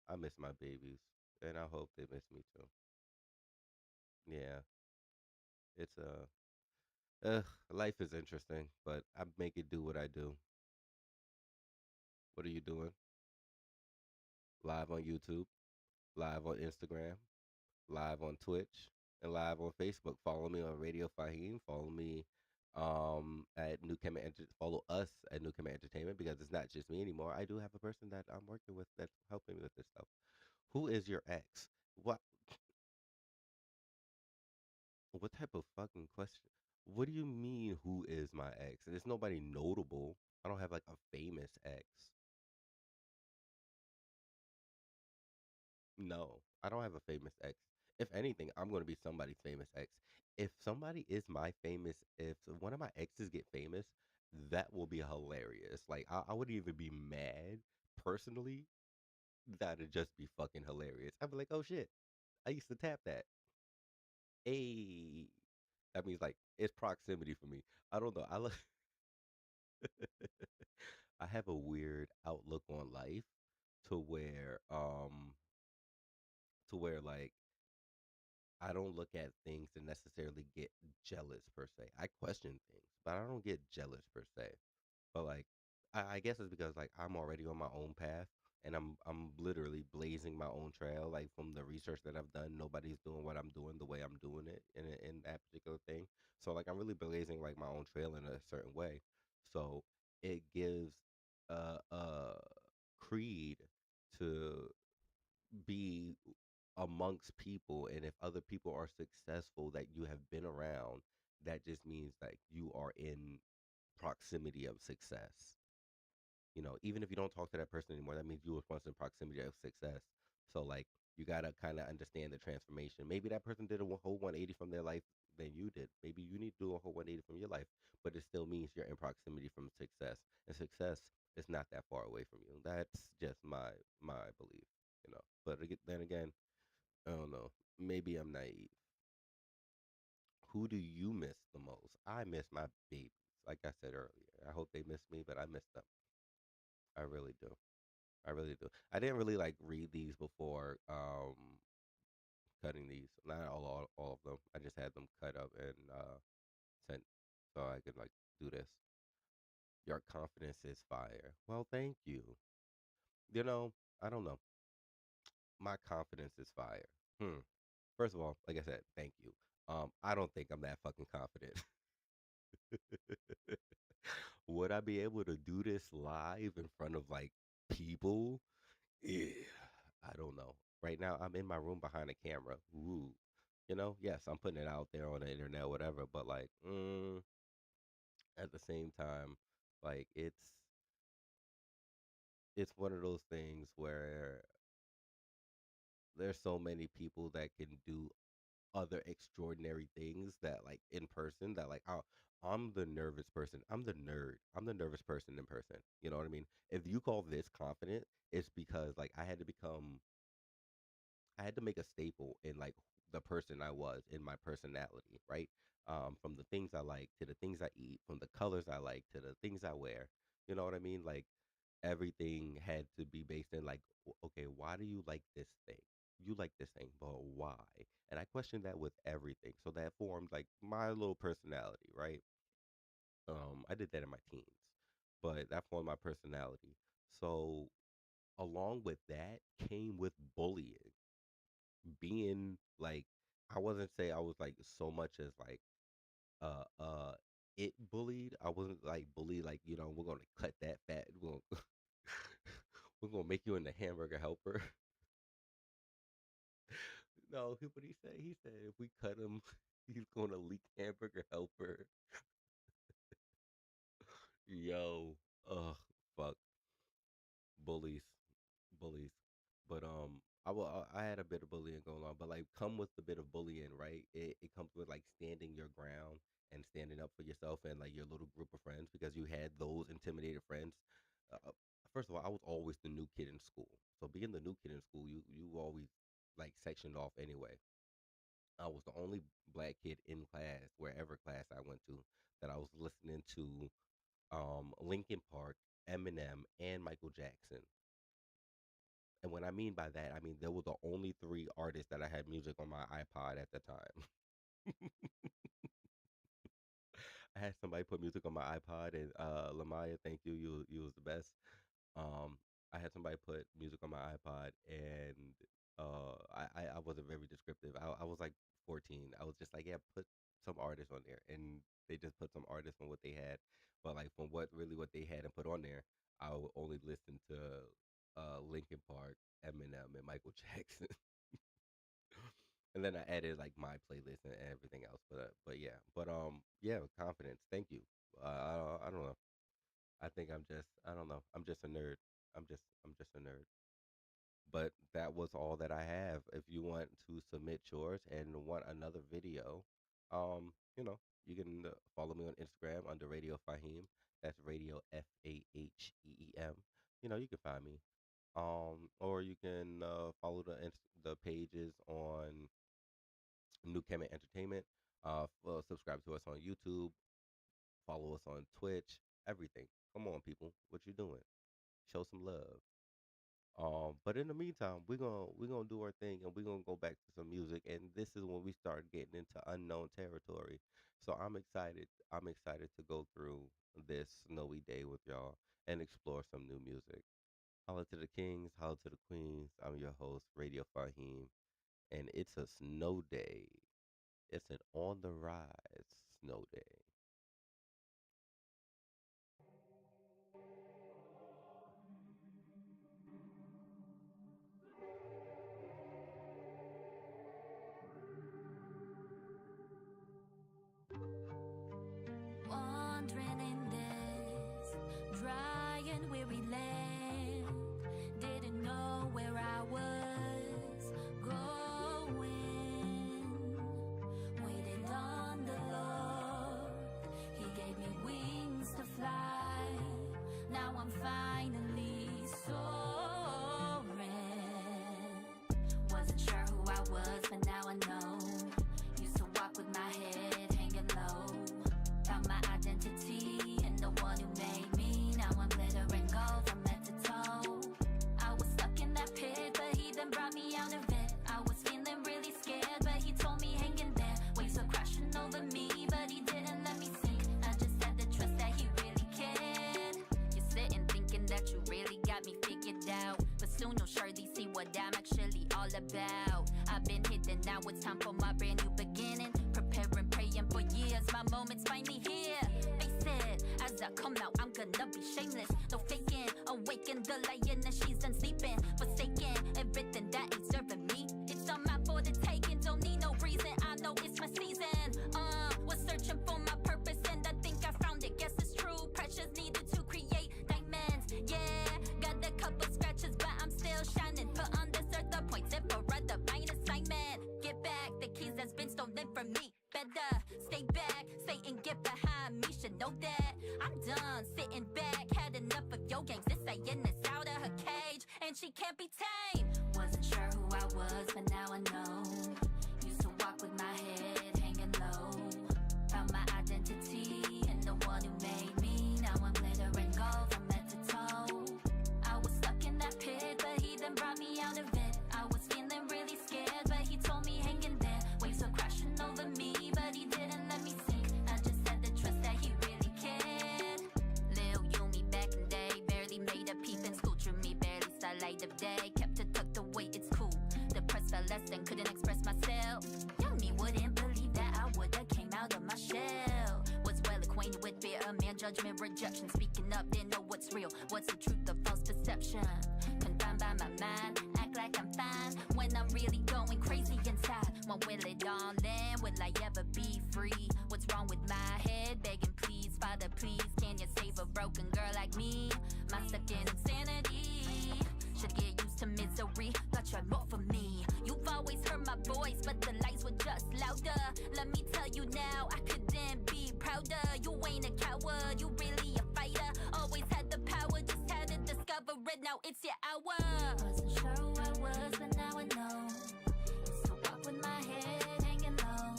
I miss my babies, and I hope they miss me too. Yeah, it's life is interesting, but I make it do what I do. What are you doing? Live on YouTube, live on Instagram, live on Twitch, and live on Facebook. Follow me on Radio Faheem. Follow me at New Kemet follow us at New Kemet Entertainment because it's not just me anymore. I do have a person that I'm working with that's helping me with this stuff. Who is your ex? What what type of fucking question? What do you mean who is my ex? There's nobody notable. I don't have like a famous ex. No, I don't have a famous ex. If anything, I'm going to be somebody's famous ex. If somebody is my famous, if one of my exes get famous, that will be hilarious. Like, I wouldn't even be mad personally. That'd just be fucking hilarious. I'd be like, oh shit, I used to tap that. Hey, that means like it's proximity for me. I don't know. I look, I have a weird outlook on life to where, like I don't look at things and necessarily get jealous per se. I question things, but I don't get jealous per se. But like, I guess it's because like I'm already on my own path, and I'm literally blazing my own trail. Like from the research that I've done, nobody's doing what I'm doing the way I'm doing it in that particular thing. So like I'm really blazing like my own trail in a certain way. So it gives creed to be amongst people, and if other people are successful that you have been around, that just means that you are in proximity of success. Even if you don't talk to that person anymore, that means you were once in proximity of success. So like you gotta kind of understand the transformation. Maybe that person did a whole 180 from their life than you did. Maybe you need to do a whole 180 from your life, but it still means you're in proximity from success. And success is not that far away from you. That's just my belief. But then again, I don't know. Maybe I'm naive. Who do you miss the most? I miss my babies. Like I said earlier, I hope they miss me, but I miss them. I really do. I really do. I didn't really like read these before cutting these. Not all of them. I just had them cut up and sent so I could like do this. Your confidence is fire. Well, thank you. I don't know. My confidence is fire. Hmm. First of all, like I said, thank you. I don't think I'm that fucking confident. Would I be able to do this live in front of like people? Yeah, I don't know. Right now, I'm in my room behind a camera. Ooh, yes, I'm putting it out there on the internet, whatever. But like, at the same time, like it's one of those things where there's so many people that can do other extraordinary things that like in person that like I'm the nervous person. I'm the nerd. I'm the nervous person in person. You know what I mean? If you call this confident, it's because like I had to make a staple in like the person I was in my personality, right? From the things I like to the things I eat, from the colors I like to the things I wear. You know what I mean? Like everything had to be based in like, okay, why do you like this thing? You like this thing, but why? And I questioned that with everything. So that formed like my little personality, right? I did that in my teens, but that formed my personality. So along with that came with bullying, being like I wasn't say I was like so much as like uh uh it bullied. I wasn't like bullied like, we're gonna cut that fat, we're gonna make you into hamburger helper. No, what he say? He said if we cut him, he's gonna leak hamburger helper. Yo, ugh, fuck, bullies, bullies. But I had a bit of bullying going on, but like come with the bit of bullying, right? It comes with like standing your ground and standing up for yourself and like your little group of friends because you had those intimidated friends. Uh, First of all, I was always the new kid in school, so being the new kid in school, you always like sectioned off anyway. I was the only black kid in class, wherever class I went to, that I was listening to Linkin Park, Eminem, and Michael Jackson. And what I mean by that, I mean they were the only three artists that I had music on my iPod at the time. I had somebody put music on my iPod, and Lamaya, thank you, you was the best. Um, I had somebody put music on my iPod, and I wasn't very descriptive. I was like 14. I was just like, yeah, put some artists on there, and they just put some artists on what they had. But like from what they had and put on there, I would only listen to Linkin Park, Eminem, and Michael Jackson. And then I added like my playlist and everything else. But yeah, yeah, confidence. Thank you. I don't know. I think I don't know. I'm just a nerd. I'm just a nerd. But that was all that I have. If you want to submit yours and want another video, you know, you can follow me on Instagram under Radio Faheem. That's Radio Faheem. You know, you can find me. Or you can follow the pages on New Kemet Entertainment. Subscribe to us on YouTube. Follow us on Twitch. Everything. Come on, people. What you doing? Show some love. But in the meantime, we're gonna do our thing and we're gonna go back to some music. And this is when we start getting into unknown territory. So I'm excited. I'm excited to go through this snowy day with y'all and explore some new music. Holla to the Kings, holla to the Queens. I'm your host, Radio Faheem, and it's a snow day. It's an on the rise snow day. Wandering in this dry and weary land, didn't know where I was going. Waited on the Lord, He gave me wings to fly. Now I'm finally soaring. Wasn't sure who I was, but now I know. Used to walk with my head hanging low. Found my identity in the one who made me. Now I'm glittering gold from head to toe. I was stuck in that pit, but He then brought me out of it. I was feeling really scared, but He told me hang in there. Waves were crashing over me, but He didn't let me sink. I just had to trust that He really cared. You're sitting thinking that you really got me figured out, but soon you'll surely see what I'm actually all about. I've been hidden, now it's time for my brand new beginning. Preparing, praying for years, my moment's finally here. Face it, as I come out, I'm gonna be shameless. No faking, awaken the lion and she's done sleeping. Forsaken, everything that ain't serving me. It's on my for the taking, don't need no reason. I know it's my season. Was searching for my purpose and I think I found it. Guess it's true, pressures needed to create diamonds. Yeah, got a couple scratches, but I'm still shining. Put on this earth the points and for a divine assignment. Get back the keys that's been stolen from me. Better stay back, Satan get behind me, should know that. I'm done sitting back, had enough of your games. This lioness out of her cage, and she can't be tamed. Wasn't sure who I was, but now I know. Used to walk with my head hanging low. Found my identity in the one who made me. Now I'm glittering gold from head to toe. I was stuck in that pit, but He then brought me out of it. I was feeling really scared, but He told me hang in there. Waves were crashing over me, but He didn't let me sink. I just had to trust that He really cared. Lil Yumi back in the day, barely made a peep in school. Drew me barely saw light of day. Kept it tucked away, it's cool. Depressed felt less than couldn't express myself. Young me wouldn't believe that I would've came out of my shell. Was well acquainted with fear of man, judgment, rejection. Speaking up, didn't know what's real, what's the truth of false perception. Confined by my mind, act like I'm fine when I'm really going crazy inside. When will it all end? Will I ever be free? What's wrong with my head? Begging please, Father please, can you save a broken girl like me? My stuck in insanity should get used to misery. Thought you'd more for ain't a coward, you really a fighter. Always had the power, just had to discover it. Now it's your hour. Wasn't sure who I was, but now I know. So up with my head hanging low.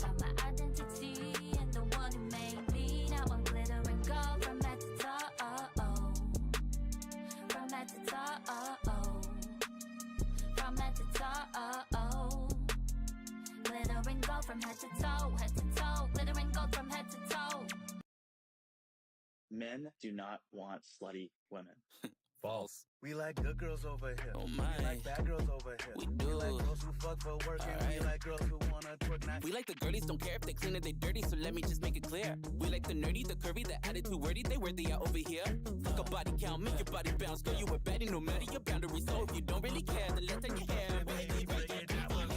Found my identity and the one who made me. Now I'm glittering gold from head to toe. From head to toe. From head to toe. Glittering gold from head to toe, glittering gold from head to toe. Men do not want slutty women. False. We like good girls over here. Oh my. We like bad girls over here. We do. We like girls who fuck for work and we like girls who wanna twerk night. We like the girlies, don't care if they clean or they dirty, so let me just make it clear. We like the nerdy, the curvy, the attitude wordy, they worthy out over here. Fuck a body count, make your body bounce, girl, you a baddie no matter your boundaries. So if you don't really care, then let's take your hair.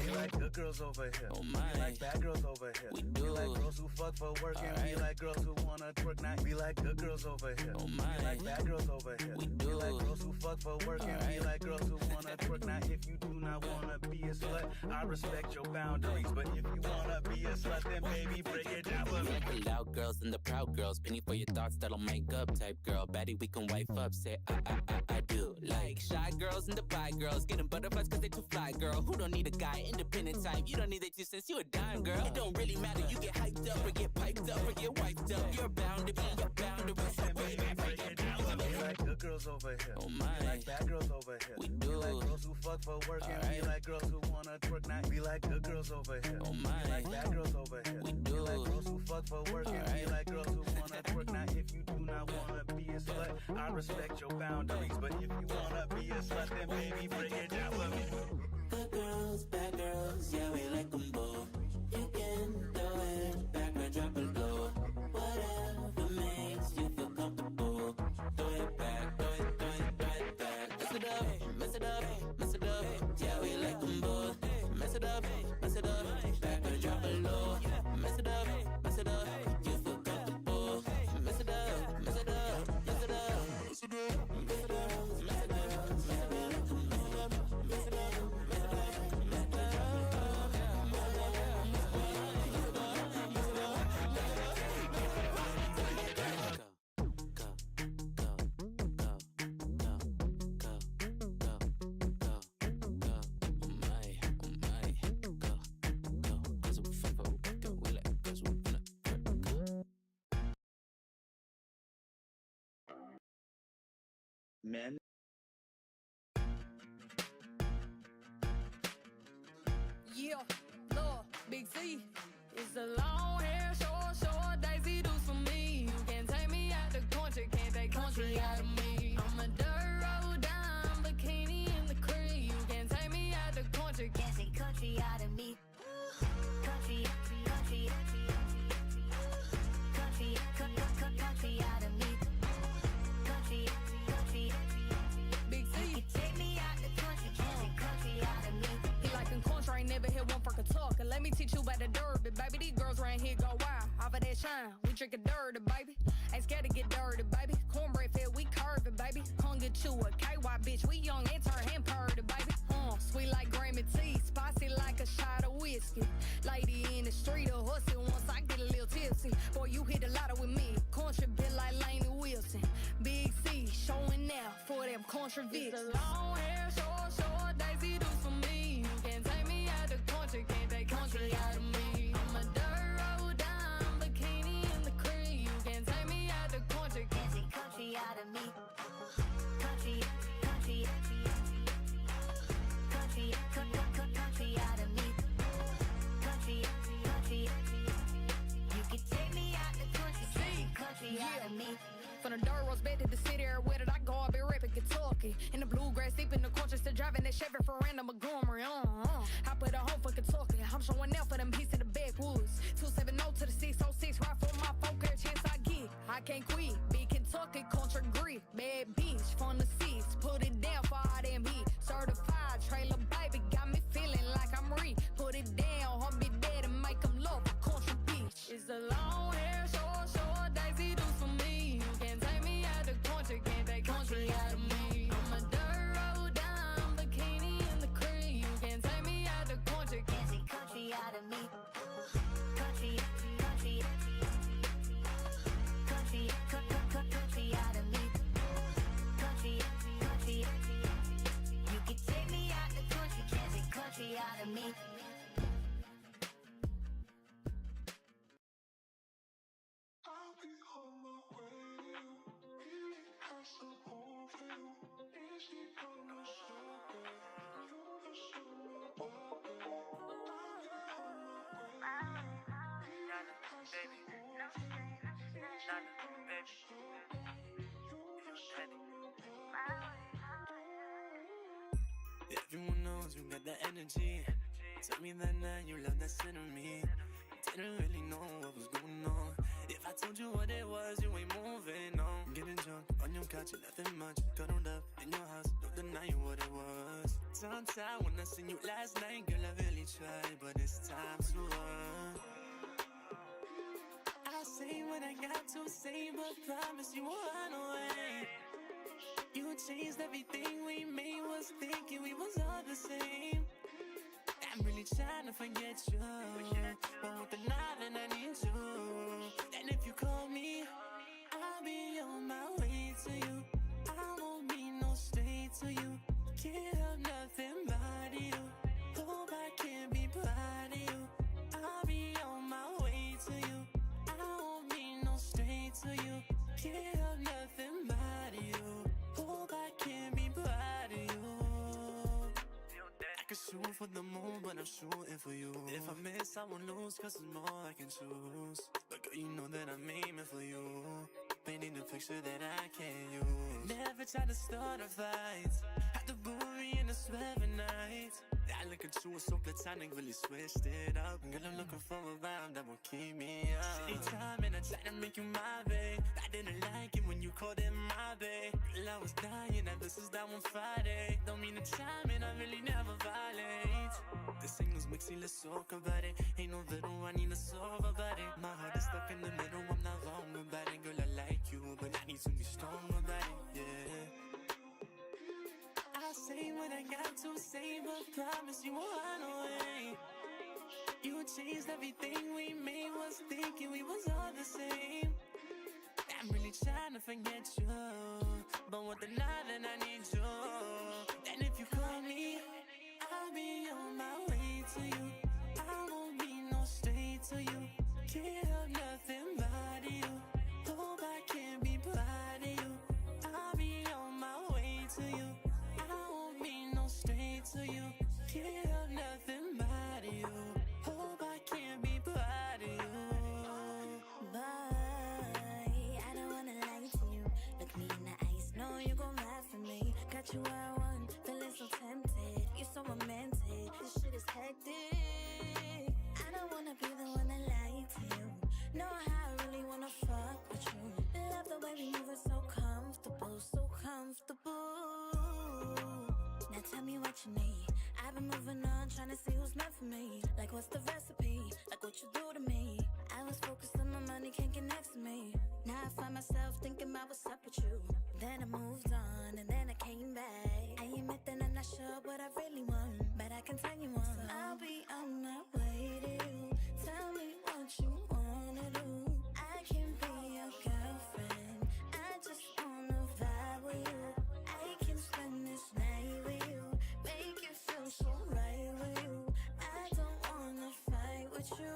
We like good girls over here. Oh my. We like bad girls over here. We do. We like girls who fuck for work and we like girls who wanna twerk night. We like good girls over here. Oh my. We like bad girls over here. We do. We like girls who fuck for work and we like girls who wanna twerk night. If you do not wanna be a slut, I respect your boundaries. But if you wanna be a slut, then baby, break it down for me. We like the loud girls and the proud girls, penny for your thoughts that'll make up type girl. Baddie, we can wife up, say I do. Like shy girls and the bi girls, getting butterflies cause they too fly, girl. Who don't need a guy, independent type. You don't need that 2 cents, you a dime, girl. It don't really matter, you get hyped up or get piped up or get wiped up. You're bound to be your boundary. So baby, break it down for me. We like good girls over here. Oh my. We like bad girls over here. We do. We like girls who fuck for work and we like girls who wanna twerk night. We like good girls over here. Oh my. We like bad girls over here. We do. We like girls who fuck for work and we like girls who wanna twerk night. If you do not wanna be a slut, I respect your boundaries. But if you wanna be a slut, then baby, break it down for me. Good girls, bad girls, yeah, we like them both. You can throw it back or drop it low. Whatever makes you feel comfortable. Throw it back, throw it back. Mess it up, mess it up, mess it up. Yeah, we like them both. Mess it up, back or drop it low. Mess it up, you feel comfortable. Mess it up, mess it up, mess it up. Mess it up, mess it up, mess it up, mess it up, mess it up. Men. Yeah, Lord, Big C. It's a long hair, short Daisy Dukes for me. You can take me out the country, can't take country out of me. I'm a dirt road dime, bikini in the creek. You can take me out the country, can't take country out of me. Country out of me. Big C. You can take me out the country, can't take country out of me. He like in country, ain't never hear one fucker talk. And let me teach you about the derby, baby. These girls around here go wild. Off of that shine, we drinkin' dirty, baby. Ain't scared to get dirty, baby. Cornbread fed, we curvin', baby. Come get you a KY, bitch. We young and turn him purdy, baby. Sweet like Grammy tea, spicy like a shot of whiskey. Lady in the street, a hussy once I get a little tipsy. Boy, you hit a lot with me. Country bit like Lainey Wilson. Big C, showing out for them country Vicks. It's a long hair, short Daisy Dukes for me. You can take me out the country, can't take country out of me. I'm a dirt road dime, bikini in the creek. You can take me out the country, can't take country out of me. Country out of me. Country. You can take me out the country out of me. From the dirt roads back to the city, where did I go? I be rapping Kentucky. In the bluegrass, deep in the country, still driving that Chevy for random Montgomery. I put a home for Kentucky. I'm showing out for them beats in the backwoods. 270 to the 606, right for my folk every chance I get. I can't quit. Big Kentucky, country grit. Bad bitch from the seats, put it down for all them heat. Certified trailer baby, got me feeling like I'm put it down, I'll be dead and make them love a country bitch. It's a long hair, short Daisy Dukes for me. You can take me out the country, can't take country out of me. I'm a dirt road dime, bikini in the creek. You can take me out the country, can't take country out of me. Country Everyone knows you got that energy. Tell me that night you love that center of me. Didn't really know what was going on. If I told you what it was, you ain't moving on. Getting drunk on your couch, nothing much. Cuddled up in your house, don't deny what it was. Tongue-tied when I seen you last night, girl, I really tried, but it's time to run. I say what I got to say, but promise you won't run away. You changed everything we made, was thinking we was all the same. I'm really trying to forget you, but with the night and I need you. And if you call me, I'll be on my way to you. I won't be no stay to you. Can't help nothing but you. Hope I can be proud of you. I'll be on my way to you. I won't be no stay to you. Can't help nothing but you. Hope I can be proud of you. I can shoot for the moon, but I'm shooting for you. If I miss, I won't lose, cause there's more I can choose. But girl, you know that I'm aiming for you. Painting a picture that I can't use. Never try to start a fight. Had to bury in the sweat at night. I look at you, so platonic, really switched it up. Girl, I'm looking for a vibe that will keep me up. Anytime and I try to make you my babe. I didn't like it when you called it my babe. Girl, I was dying, now this is that one Friday. Don't mean to chime in, I really never violate. This single's mixy, let's talk about it. Ain't no little, I need to solve about it. My heart is stuck in the middle, I'm not wrong about it. Girl, I like you, but I need to be strong about it, yeah. I say what I got to say, but promise you won't run away. You changed everything we made, was thinking we was all the same. I'm really trying to forget you, but with the night and I need you. And if you call me, I'll be on my way to you. I won't be no stay to you. Can't help nothing but you. Hope I can be proud of you. I'll be on my way to you. I won't be no stay to you. Can't help nothing but you. Hope I can be proud of you. Boy, I don't wanna lie to you. Look me in the eyes, know you gon' laugh at me. Got you where I want, feeling so tempted. You're so romantic, this shit is hectic. I don't wanna be the one that lied to you. Know how I really wanna fuck with you. Love the way we move it, so comfortable, so comfortable. Now tell me what you need. I've been moving on, trying to see who's meant for me. Like what's the recipe? Like what you do to me. I was focused on my money, can't get next to me. Now I find myself thinking about what's up with you. Then I moved on, and then I came back. I admit that I'm not sure what I really want, but I can tell you one. So I'll be on my way to you. Tell me what you wanna do. I can be your girlfriend. I just wanna vibe with you. I can spend this night with you. Make it feel so right with you. I don't wanna fight with you,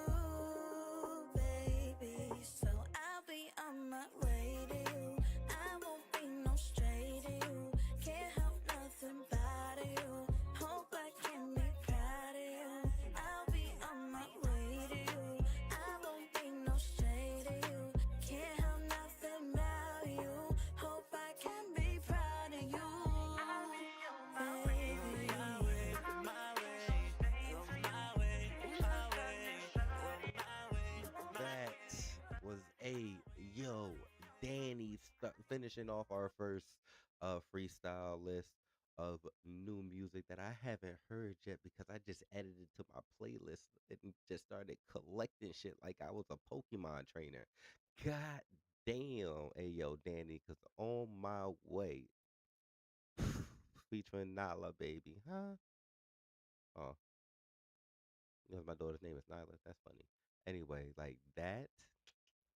baby. So I'll be on my way to you. I won't be no stray to you. Can't help nothing but you. Hope I can be proud of you. I'll be on my way to you. I won't be no stray to you. Can't help nothing about you. Hope I can be proud of you. That was Danny finishing off our first freestyle list of new music that I haven't heard yet because I just added it to my playlist and just started collecting shit like I was a Pokemon trainer. God damn, Danny, because on my way, featuring Nala, baby, huh? Oh, because my daughter's name is Nyla. That's funny. Anyway, like that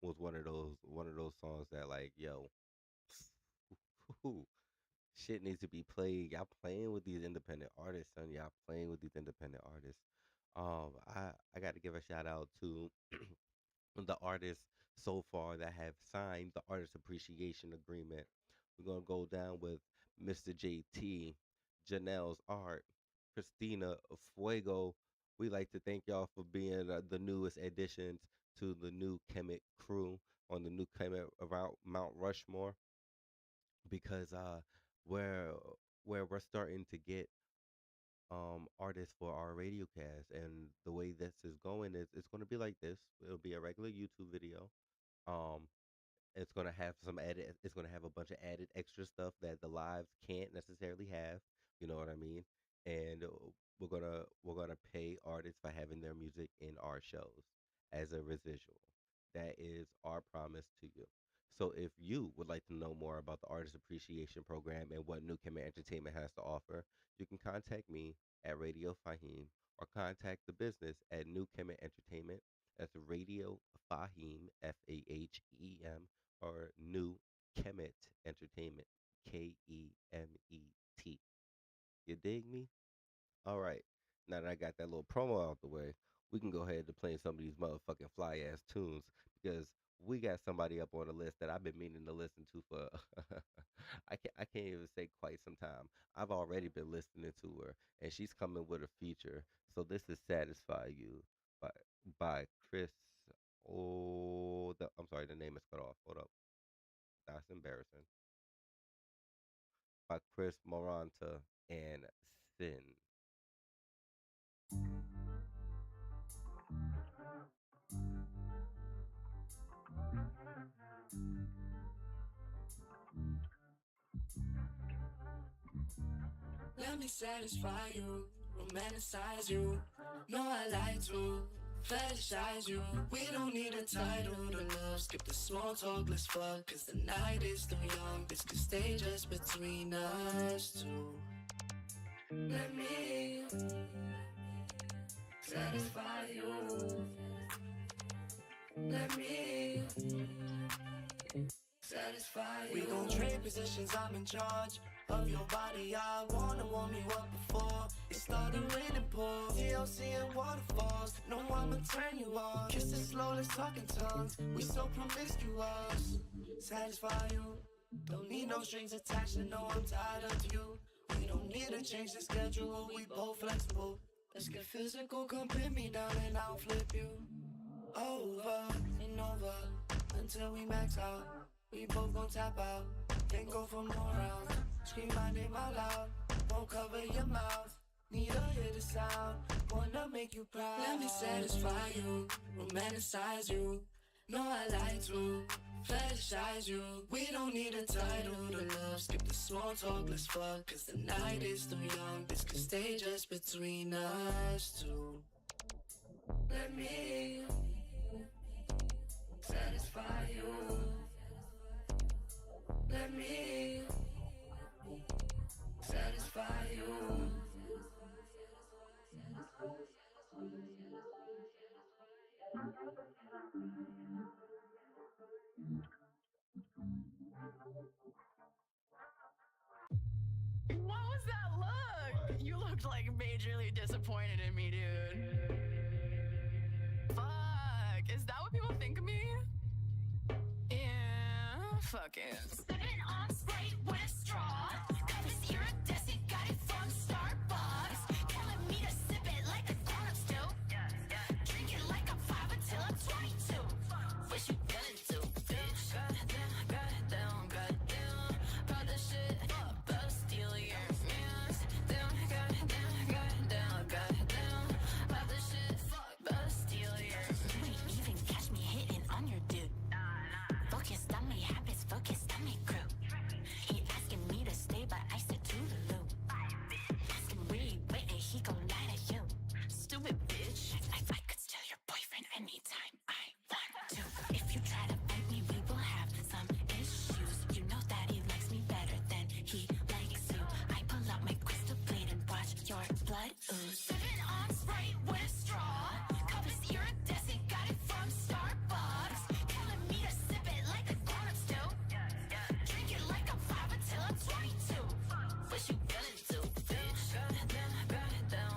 was one of those songs that like, shit needs to be played. Y'all playing with these independent artists, son. Y'all playing with these independent artists. I got to give a shout out to the artists so far that have signed the artist appreciation agreement. We're gonna go down with Mr. JT, Janelle's Art, Christina Fuego. We like to thank y'all for being the newest additions to the new Kemet crew on the new Kemet around Mount Rushmore, because where we're starting to get artists for our radio cast. And the way this is going is it's going to be like this. It'll be a regular YouTube video. Um, it's gonna have some added. It's gonna have a bunch of added extra stuff that the lives can't necessarily have. You know what I mean? And we're gonna pay artists for having their music in our shows as a residual. That is our promise to you. So if you would like to know more about the Artist Appreciation Program and what New Kemet Entertainment has to offer, you can contact me at Radio Faheem or contact the business at New Kemet Entertainment. That's Radio Faheem, Faheem, or New Kemet Entertainment, Kemet. You dig me? All right. Now that I got that little promo out the way, we can go ahead and play some of these motherfucking fly ass tunes because we got somebody up on the list that I've been meaning to listen to for I can't even say quite some time. I've already been listening to her and she's coming with a feature. So this is Satisfy You by Chris. Oh, I'm sorry, the name is cut off. Hold up. That's embarrassing. By Chris Moranta and Sin. Let me satisfy you, romanticize you. No, I like to fetishize you. We don't need a title to love. Skip the small talk, let's fuck. Cause the night is too young. This could stay just between us two. Let me satisfy you. Let me satisfy you. We gon' trade positions, I'm in charge of your body. I wanna warm you up before it started raining pour. TLC and waterfalls, no I'ma turn you on. Kisses slow, let's talk in tongues. We so promiscuous. Satisfy you. Don't need no strings attached to know I'm tired of you. We don't need to change the schedule, we both flexible. Let's get physical, come pin me down and I'll flip you over and over until we max out. We both gon' tap out, then go for more rounds. Scream my name out loud, won't cover your mouth. Need to hear the sound, wanna make you proud. Let me satisfy you, romanticize you. No, I like to fetishize you. We don't need a title to love. Skip the small talk, let's fuck. Cause the night is too young. This could stay just between us two. Let me satisfy you. Let me satisfy you. What was that look? You looked like majorly disappointed in me, dude. Fuck, is that what people think of me? Yeah, fuck it. Sipping on Sprite with a straw. Cup is iridescent, got it from Starbucks. Telling me to sip it like the grown-ups do. Drink it like I'm 5 until I'm 22. What you gonna do, bitch? Goddamn. Pop that shit up, better steal your mans. Goddamn. Pop that shit, better steal your. You ain't even catch me hitting on your dude. Focused on my habits, focused on my crew. He asking me to stay, but I said to the loop. Asking where you went and he gon' lie to you. Stupid bitch. I could steal your boyfriend anytime I want to. If you try to fight me, we will have some issues. You know that he likes me better than he likes you. I pull out my crystal blade and watch your blood ooze. Sipping on Sprite with a straw. Cup is iridescent, got it from Starbucks. Telling me to sip it like the grown-ups do. Drink it like I'm 5 until I'm 22. What you gonna do, bitch?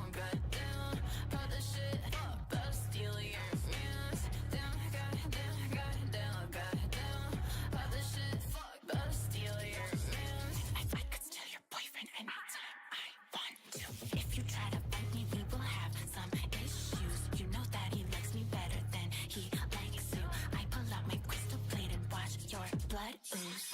Goddamn. Pop that shit up, better steal your mans. Goddamn. Pop that shit, better steal your mans. I could steal your boyfriend anytime I want to. If you try to fight me, we will have some issues. You know that he likes me better than he likes you. I pull out my crystal blade and watch your blood ooze.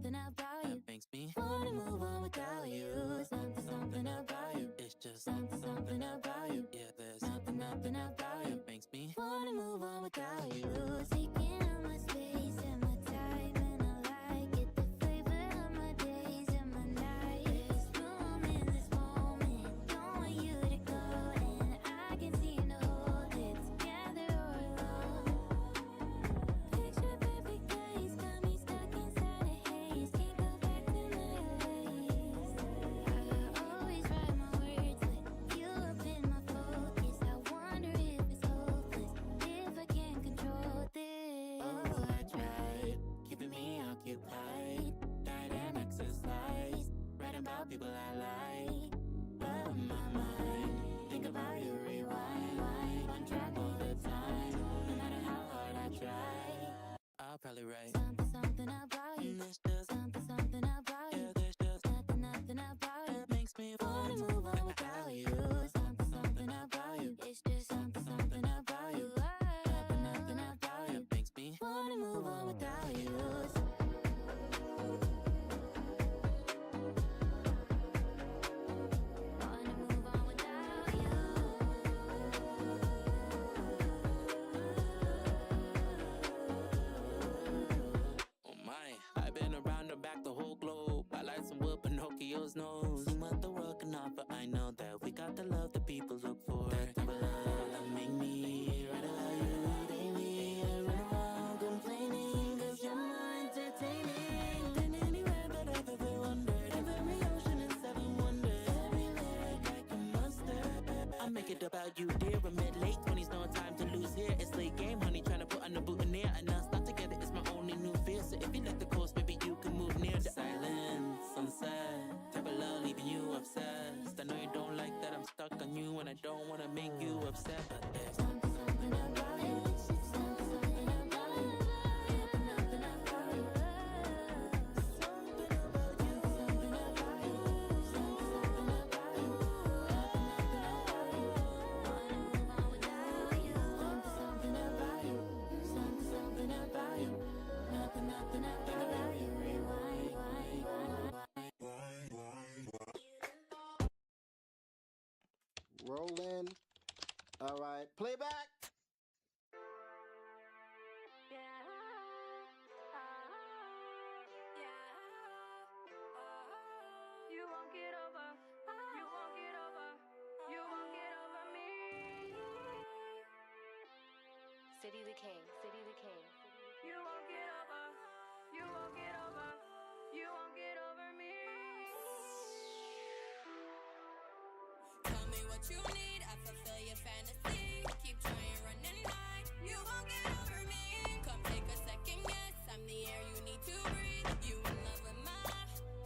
something about you. That makes me Wanna move on without you. Something about you. It's just Something about you. Yeah, there's Nothing about you. that makes me Wanna move on without you. Taking up my space and my time, and I like it. The flavor of my days and my nights. There's room in this moment. Don't want you to go, and I can seem to hold it together or alone. Picture perfect days got me stuck inside a haze. Can't go back to my ways. I always write my words with you up in my focus. I wonder if it's hopeless, if I can't control this. Oh, I tried keeping me occupied. Diet and exercise. Writing about people I like. But my mind think about you, rewind. One track all the time. No matter how hard I try, I'll probably write Something about you. There's just Something about you. yeah, there's just Nothing about you. that makes me Wanna want move on without you. Something about you. It's just something about you. Nothing about you. that makes me Wanna move on without you. Wanna move on without you. Oh my, I've been around the back the whole globe. I like some wood, Pinocchio's nose. See what the world can offer. I know that we got the love that people look for. That type of love that make me write about you daily. I run around complaining 'cause you're more entertaining than anywhere that I've ever wondered. Every ocean and seven wonders. Every lyric I can muster. I make it about you, dear. I'm mid late 20s, no time to lose here. It's late game, honey, trying to put on the boutonniere. And us not together is my only new fear. So if you let the coast, maybe you can move near the silence, sunset. Type of love leaving you obsessed. I know you don't like that I'm stuck on you, and I don't wanna make you upset. But there's Something about you. Something about you. Nothing about you. something about you. Something about you. Something about you. Wanna move on without you. Something about you. Something about you. Nothing about you. Rewind. Rolling. All right. Playback. You won't get over. You won't get over. You won't get over me. City the King, City the King. You won't get over. You won't get over. You won't get over me. Tell me what you need, I fulfill your fantasy. Keep trying, running high. You won't get over me. Come take a second guess. I'm the air you need to breathe. You in love with my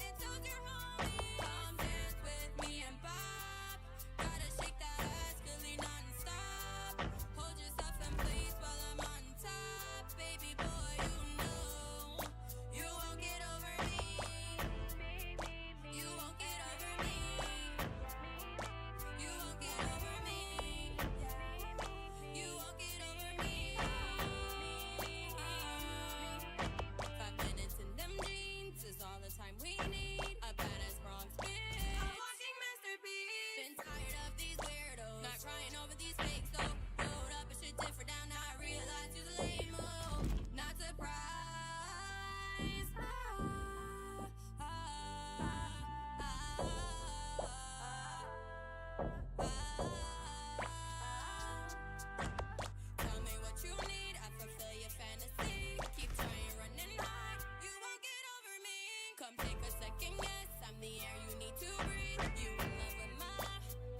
and told your homie. Come dance with me and Bob. Gotta shake that ass, really non-stop. Hold yourself in place while I'm on top. Baby boy, you know you won't get over me. You won't get over me. You won't get over me. You won't get over me. 5 minutes in them jeans is all the time we need. A badass Bronx bitch. A walking masterpiece. Been tired of these weirdos. Not crying over these fakes though. Hold up, it shit different now. Now I realize you're the lame-o. Not surprised. Tell me what you need, I fulfill your fantasy. Keep trying, running high. You won't get over me. Come take a second guess. I'm the air you need to breathe. You in love with my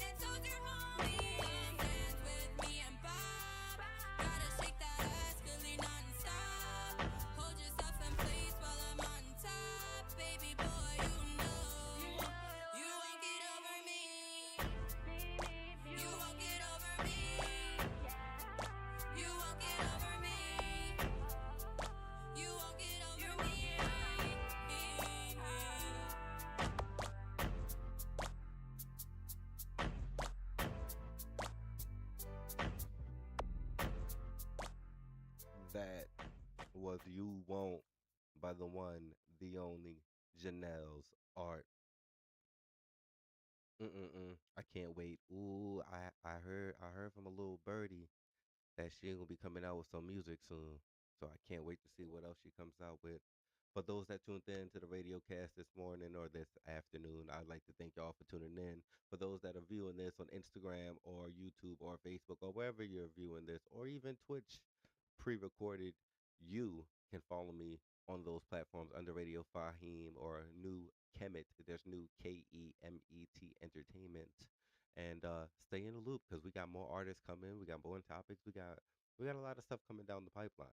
and told your homie. Come dance with me and Bob. Gotta shake that ass, really non-stop. Hold yourself in place while I'm on top. Baby boy, you know you won't get over me. You won't get over me. You won't get over me. You won't get over me. That was You Won't by the one, the only, Janelle's Art. I can't wait. Ooh, I heard from a little birdie that she gonna be coming out with some music soon. So I can't wait to see what else she comes out with. For those that tuned in to the radio cast this morning or this afternoon, I'd like to thank y'all for tuning in. For those that are viewing this on Instagram or YouTube or Facebook or wherever you're viewing this, or even Twitch pre-recorded, you can follow me on those platforms under Radio Faheem or new Kemet. There's new KEMET Entertainment, and stay in the loop because we got more artists coming. We got more topics. We got a lot of stuff coming down the pipeline.